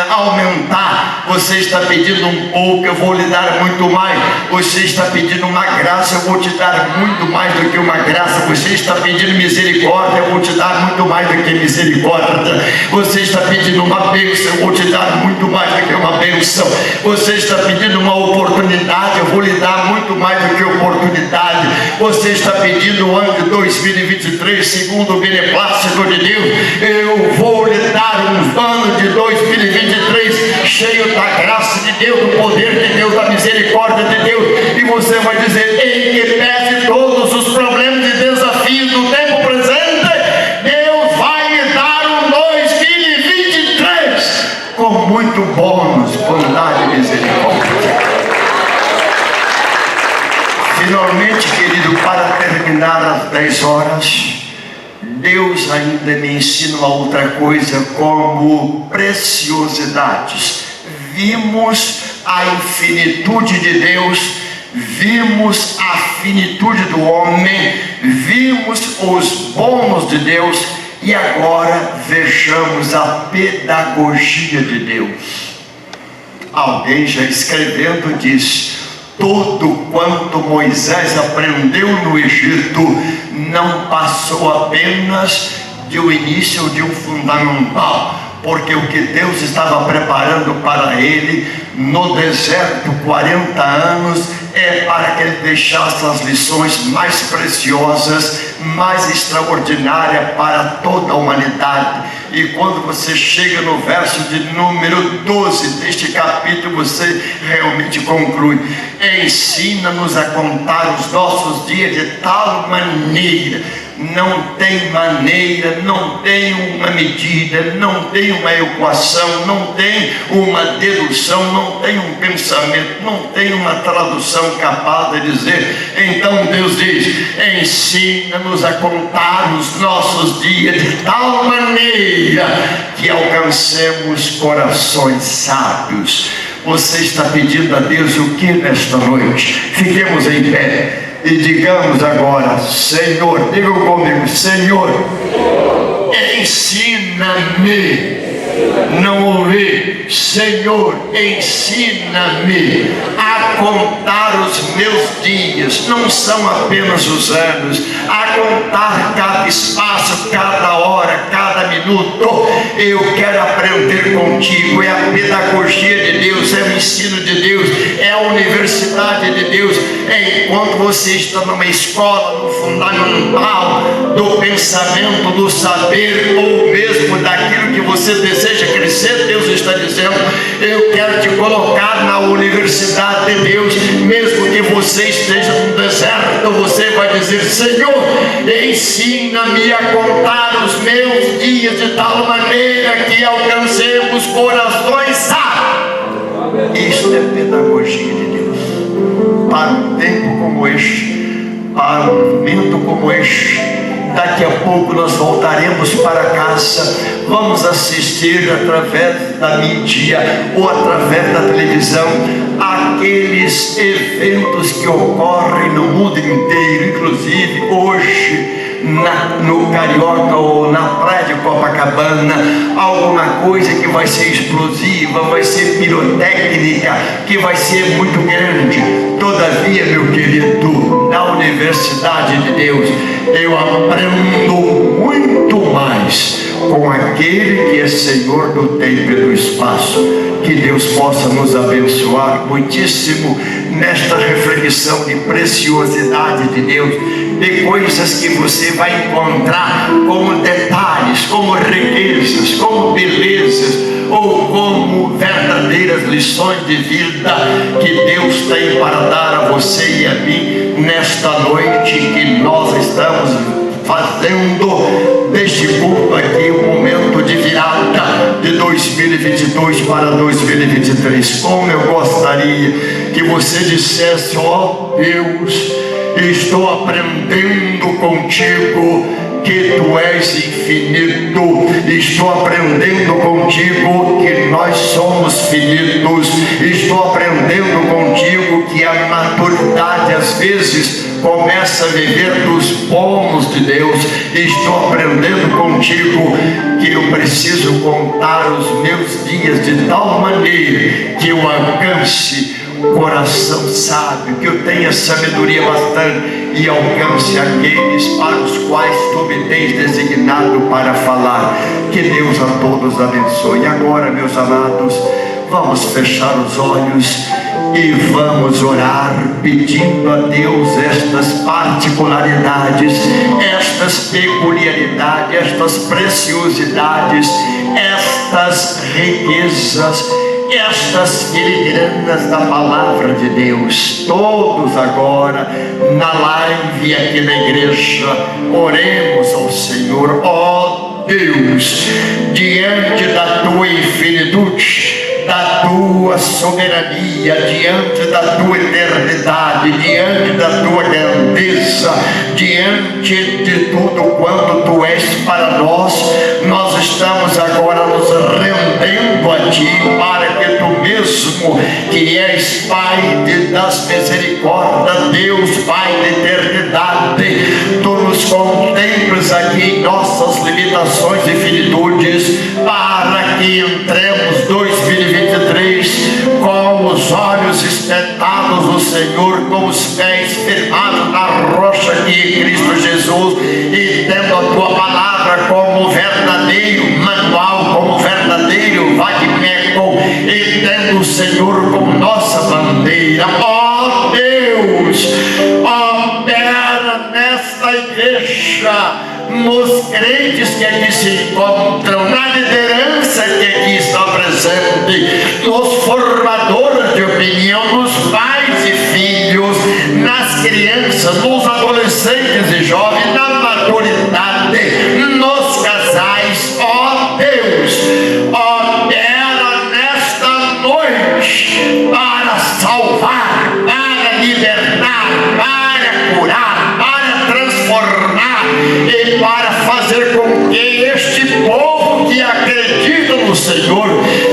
S1: aumentar. Você está pedindo um pouco, eu vou lhe dar muito mais. Você está pedindo uma graça, eu vou te dar muito mais do que uma graça. Você está pedindo misericórdia, eu vou te dar muito mais do que misericórdia. Você está pedindo uma bênção, eu vou te dar muito mais do que uma bênção. Você está pedindo uma oportunidade, eu vou lhe dar muito mais do que oportunidade. Você está pedindo o ano de 2023, segundo o beneplácito de Deus, eu vou lhe dar um ano de 2023 cheio da graça de Deus, do poder de Deus, da misericórdia de Deus. E você vai dizer: em que pese todos os problemas e desafios do tempo presente, Deus vai lhe dar um 2023 com muito bônus, bondade e misericórdia. Finalmente, querido, para terminar às 10 horas, Deus ainda me ensina uma outra coisa como preciosidades. Vimos a infinitude de Deus, vimos a finitude do homem, vimos os bônus de Deus, e agora vejamos a pedagogia de Deus. Alguém já escrevendo diz: tudo quanto Moisés aprendeu no Egito não passou apenas de um início, de um fundamental, porque o que Deus estava preparando para ele no deserto 40 anos é para que ele deixasse as lições mais preciosas, mais extraordinárias para toda a humanidade. E quando você chega no verso de número 12 deste capítulo, você realmente conclui: ensina-nos a contar os nossos dias de tal maneira. Não tem maneira, não tem uma medida, não tem uma equação, não tem uma dedução, não tem um pensamento, não tem uma tradução capaz de dizer. Então Deus diz: ensina-nos a contar os nossos dias de tal maneira que alcancemos corações sábios. Você está pedindo a Deus o que nesta noite? Fiquemos em pé e digamos agora: Senhor, diga comigo: Senhor, ensina-me Não ouvi. Senhor, ensina-me a contar os meus dias, não são apenas os anos, a contar cada espaço, cada hora, cada minuto. Eu quero aprender contigo. É a pedagogia de Deus, é o ensino de Deus, é a universidade de Deus. É enquanto você está numa escola, no fundamental do pensamento, do saber, ou mesmo daquilo que você deseja crescer, Deus está dizendo: eu quero te colocar na universidade de Deus. Mesmo que você esteja no deserto, você vai dizer: Senhor, ensina-me a contar os meus dias de tal maneira que alcancemos corações sábios. Isto é pedagogia de Deus para um tempo como este, para um momento como este. Daqui a pouco nós voltaremos para casa. Vamos assistir através da mídia ou através da televisão aqueles eventos que ocorrem no mundo inteiro, inclusive hoje no Carioca ou na praia de Copacabana, alguma coisa que vai ser explosiva, vai ser pirotécnica, que vai ser muito grande. Todavia, meu querido, na universidade de Deus, eu aprendo muito mais com aquele que é Senhor do tempo e do espaço. Que Deus possa nos abençoar muitíssimo nesta reflexão de preciosidade de Deus, de coisas que você vai encontrar como detalhes, como riquezas, como belezas, ou como verdadeiras lições de vida que Deus tem para dar a você e a mim nesta noite que nós estamos fazendo deste culto aqui um momento de virada de 2022 para 2023. Como eu gostaria que você dissesse: ó Deus, estou aprendendo contigo que tu és infinito, estou aprendendo contigo que nós somos finitos, estou aprendendo contigo que a maturidade às vezes começa a viver dos pomos de Deus. Estou aprendendo contigo que eu preciso contar os meus dias de tal maneira que eu alcance coração sábio, que eu tenha sabedoria bastante e alcance aqueles para os quais tu me tens designado para falar. Que Deus a todos abençoe. E agora, meus amados, vamos fechar os olhos e vamos orar pedindo a Deus estas particularidades, estas peculiaridades, estas preciosidades, estas riquezas, estas filigranas da palavra de Deus. Todos agora na live aqui na igreja oremos ao Senhor. Ó Deus, diante da tua infinitude, da tua soberania, diante da tua eternidade, diante da tua grandeza, diante de tudo quanto tu és para nós, nós estamos agora nos rendendo a ti, para que tu mesmo, que és Pai das misericórdias, Deus Pai da eternidade, tu nos contemples aqui em nossas limitações e finitudes, para que entremos 2023 com os olhos espetados no Senhor, com os pés firmados na rocha que é Cristo Jesus, e tendo a tua palavra como verdadeiro manual, como verdadeiro vade-mecum, e tendo o Senhor como nossa bandeira. Ó Deus, opera nesta igreja, nos crentes que aqui se encontram, na liderança que aqui está presente, nos formadores de opinião, nos pais e filhos, nas crianças, nos adolescentes e jovens, na maturidade, nos casais. Ó Deus, opera nesta noite para salvar, para libertar, para curar, para transformar e para fazer com que este povo que acredita no Senhor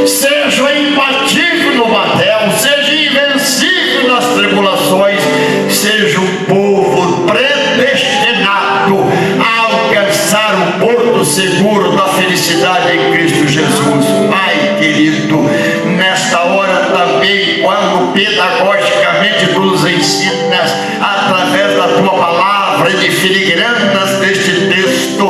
S1: seja imbatível no batel, seja invencível nas tribulações, seja um povo como pedagogicamente tu nos ensinas através da tua palavra e de filigranas deste texto.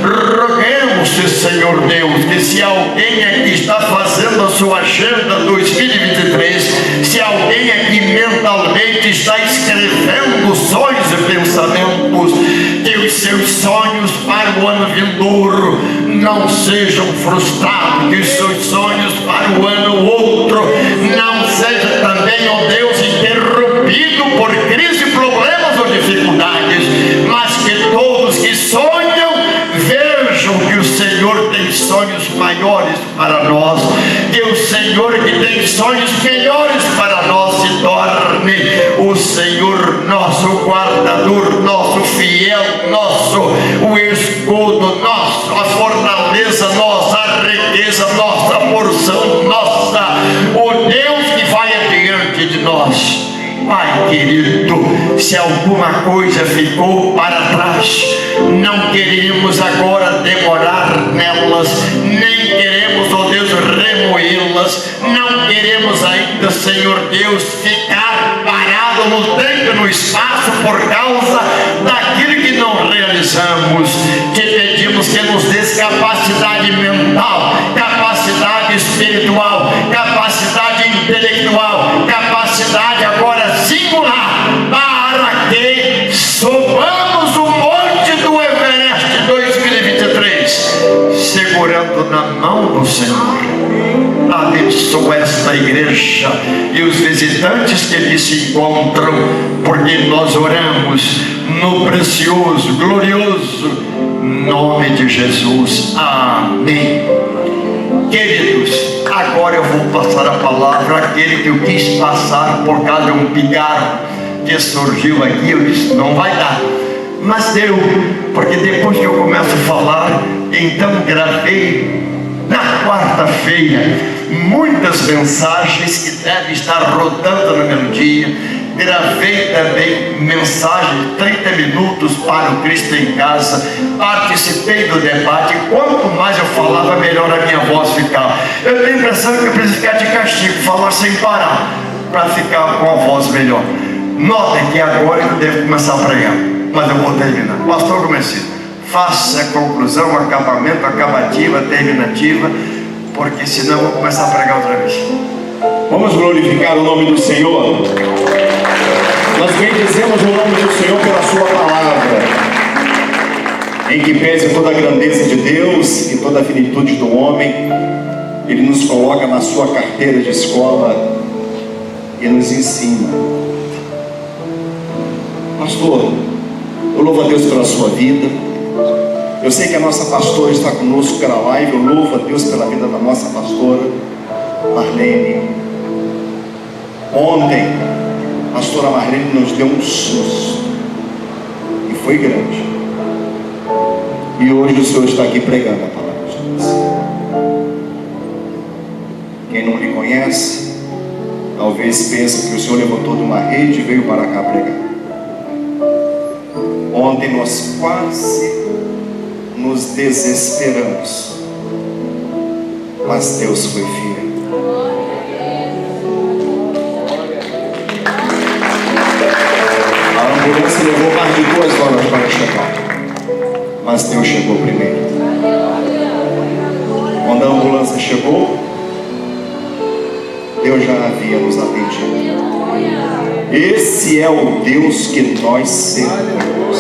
S1: Roguemos-te, Senhor Deus, que se alguém aqui está fazendo a sua agenda 2023, se alguém aqui mentalmente está escrevendo sonhos e pensamentos, que os seus sonhos para o ano vindouro não sejam frustrados, que os seus sonhos para o ano outro não seja também, ó Deus, interrompido por crise, problemas ou dificuldades, mas que todos que sonham vejam que o Senhor tem sonhos maiores para nós, que o Senhor que tem sonhos melhores para nós se torne o Senhor nosso guardador, nosso fiel, nosso o escudo, nosso a fortaleza nossa, a riqueza nossa, a porção nossa, o Deus que vai adiante de nós. Pai querido, se alguma coisa ficou para trás, não queremos agora demorar nelas, nem queremos, ó Deus, remoê-las, não queremos ainda, Senhor Deus, ficar parado no tempo e no espaço por causa daquilo que não realizamos. Te pedimos que nos dês capacidade mental, capacidade espiritual, capacidade intelectual, capacidade agora singular, para que subamos o monte do Everest 2023, segurando na mão do Senhor. Abençoa esta igreja e os visitantes que aqui se encontram, porque nós oramos no precioso, glorioso nome de Jesus. Amém. Queridos, agora eu vou passar a palavra àquele que eu quis passar por causa de um pigarro que surgiu aqui. Eu disse, não vai dar, mas deu, porque depois que eu começo a falar, então gravei na quarta-feira muitas mensagens que devem estar rodando no meu dia. Gravei também mensagem de 30 minutos para o Cristo em Casa. Participei do debate. Quanto mais eu falava, melhor a minha voz ficava. Eu tenho a impressão que eu preciso ficar de castigo, falar sem parar, para ficar com a voz melhor. Notem que agora eu devo começar a pregar, mas eu vou terminar. Pastor Comecino, faça a conclusão, acabamento, acabativa, terminativa, porque senão eu vou começar a pregar outra vez.
S4: Vamos glorificar o nome do Senhor. Nós bendizemos o nome do Senhor pela sua palavra, em que pese toda a grandeza de Deus e toda a finitude do homem, Ele nos coloca na sua carteira de escola e nos ensina. Pastor, eu louvo a Deus pela sua vida. Eu sei que a nossa pastora está conosco pela live. Eu louvo a Deus pela vida da nossa pastora Marlene. Ontem, a pastora Marlene nos deu um susto, e foi grande. E hoje o Senhor está aqui pregando a palavra de Deus. Quem não lhe conhece, talvez pense que o Senhor levantou de uma rede e veio para cá pregar. Ontem nós quase nos desesperamos, mas Deus foi fiel. A ambulância levou mais de 2 horas para chegar, mas Deus chegou primeiro. Quando a ambulância chegou, Deus já havia nos atendido. Esse é o Deus que nós servimos,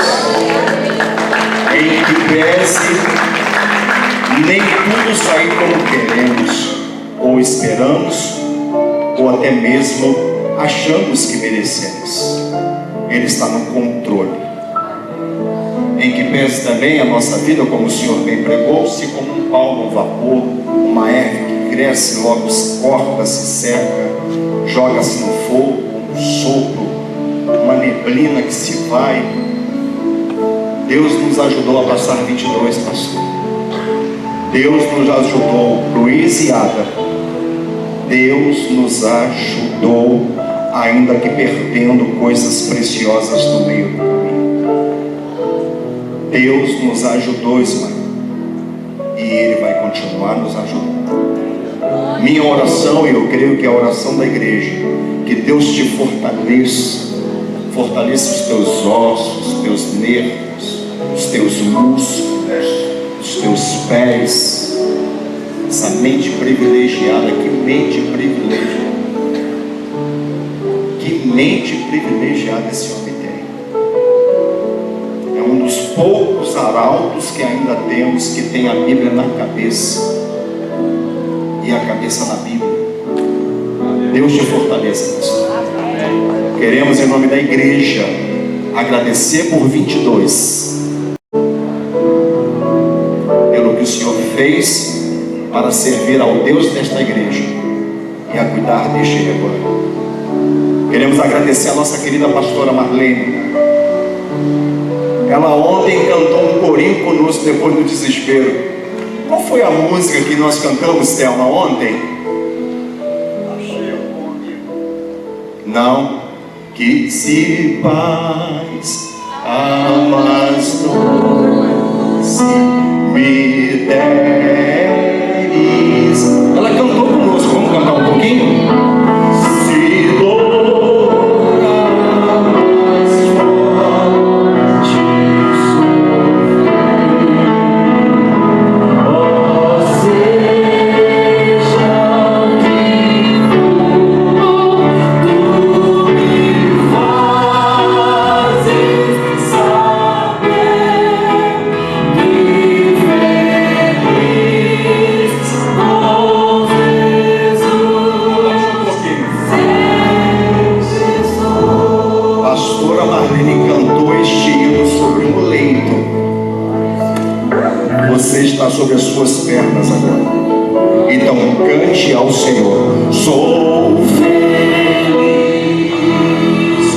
S4: em que pese nem tudo sair como queremos, ou esperamos, ou até mesmo achamos que merecemos. Ele está no controle. Em que pese também a nossa vida, como o Senhor bem pregou, se como um pau no vapor, uma erva que cresce, logo corta, se seca, joga-se no fogo, um sopro, uma neblina que se vai. Deus nos ajudou a passar 22, pastor. Deus nos ajudou, Luiz e Ada. Deus nos ajudou, ainda que perdendo coisas preciosas no meio do caminho. Deus nos ajudou, Ismael, e Ele vai continuar nos ajudando. Minha oração, e eu creio que é a oração da igreja, que Deus te fortaleça, fortaleça os teus ossos, os teus nervos, os teus músculos, os teus pés, essa mente privilegiada. Que mente privilegiada, que mente privilegiada esse homem tem. É um dos poucos arautos que ainda temos que tem a Bíblia na cabeça, e a cabeça na Bíblia. Deus te fortaleça, pastor. Queremos, em nome da igreja, agradecer por 22, pelo que o Senhor fez para servir ao Deus desta igreja e a cuidar deste rebanho. Queremos agradecer a nossa querida pastora Marlene. Ela ontem cantou um corinho conosco depois do desespero. Qual foi a música que nós cantamos, Thelma, ontem? Não. Que se paz amas doce me deres. Ela cantou conosco, vamos cantar um pouquinho? Se dor amas forte sobre as suas pernas agora. Então cante ao Senhor. Sou feliz com Jesus,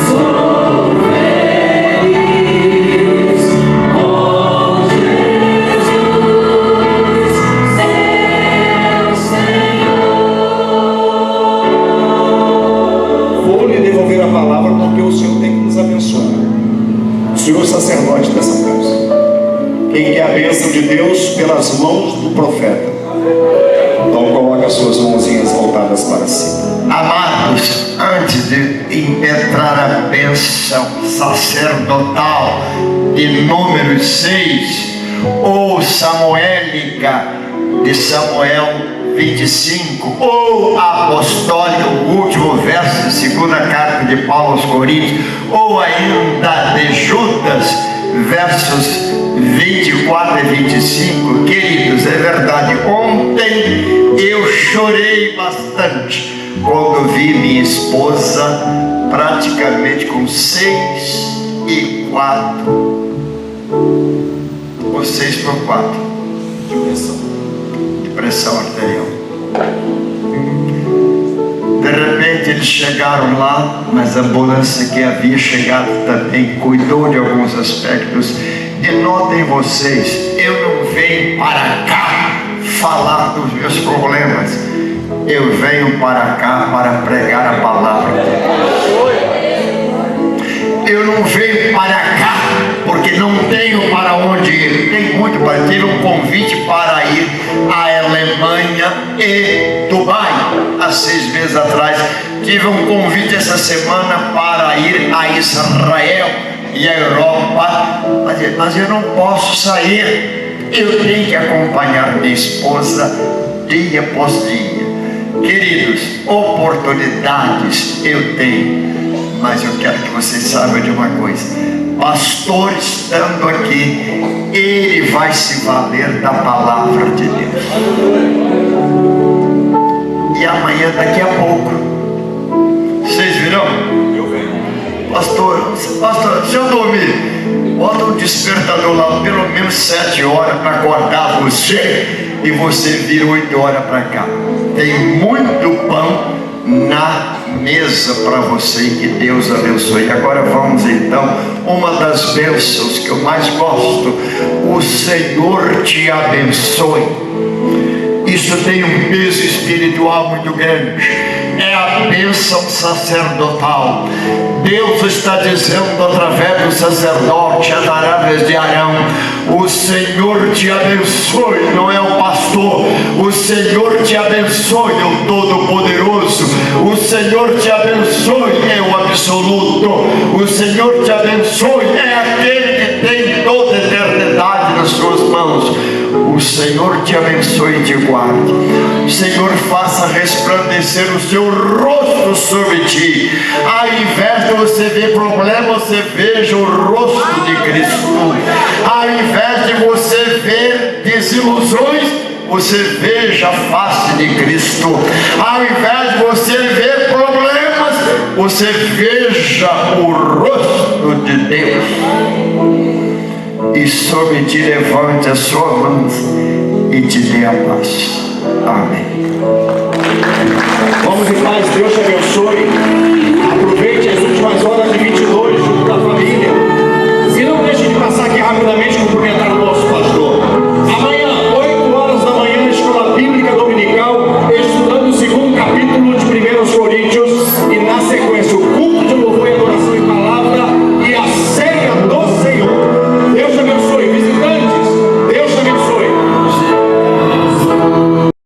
S4: sou feliz com Jesus, seu Senhor. Vou lhe devolver a palavra porque o Senhor tem que nos abençoar. O Senhor sacerdote dessa casa, quem quer a bênção de Deus pelas mãos do profeta, então coloca as suas mãozinhas voltadas para cima.
S1: Amados, antes de impetrar a bênção sacerdotal de Números 6, ou samuélica de Samuel 25, ou apostólica, o último verso da segunda carta de Paulo aos Coríntios, ou ainda de Judas, versos 24 e 25, queridos, é verdade, ontem eu chorei bastante quando vi minha esposa praticamente com 6 e 4, ou 6 por 4 de pressão arterial. De repente eles chegaram lá, mas a ambulância que havia chegado também cuidou de alguns aspectos. E notem vocês, eu não venho para cá falar dos meus problemas, eu venho para cá para pregar a palavra de Deus. Eu não venho para cá porque não tenho para onde ir. Tem muito para ir. Tive um convite para ir à Alemanha e Dubai há 6 meses atrás. Tive um convite essa semana para ir a Israel e a Europa, mas eu não posso sair. Eu tenho que acompanhar minha esposa dia após dia. Queridos, oportunidades eu tenho, mas eu quero que vocês saibam de uma coisa: pastor estando aqui, ele vai se valer da palavra de Deus. E amanhã, daqui a pouco, vocês virão? Pastor, se eu dormir, bota um despertador lá, pelo menos 7 horas para acordar você, e você vira 8 horas para cá. Tem muito pão na mesa para você, e que Deus abençoe. Agora vamos então, uma das bênçãos que eu mais gosto: o Senhor te abençoe. Isso tem um peso espiritual muito grande. é a bênção sacerdotal. Deus está dizendo através do sacerdote, através de Arão: o Senhor te abençoe, não é o pastor. O Senhor te abençoe, é o Todo-Poderoso. O Senhor te abençoe, é o Absoluto. O Senhor te abençoe, é aquele que tem toda a eternidade nas suas mãos. O Senhor te abençoe e te guarde. O Senhor faça resplandecer o seu rosto sobre ti. Ao invés de você ver problemas, você veja o rosto de Cristo. Ao invés de você ver desilusões, você veja a face de Cristo. Ao invés de você ver problemas, você veja o rosto de Deus. E sobre ti levante a sua mão e te dê a paz. Amém.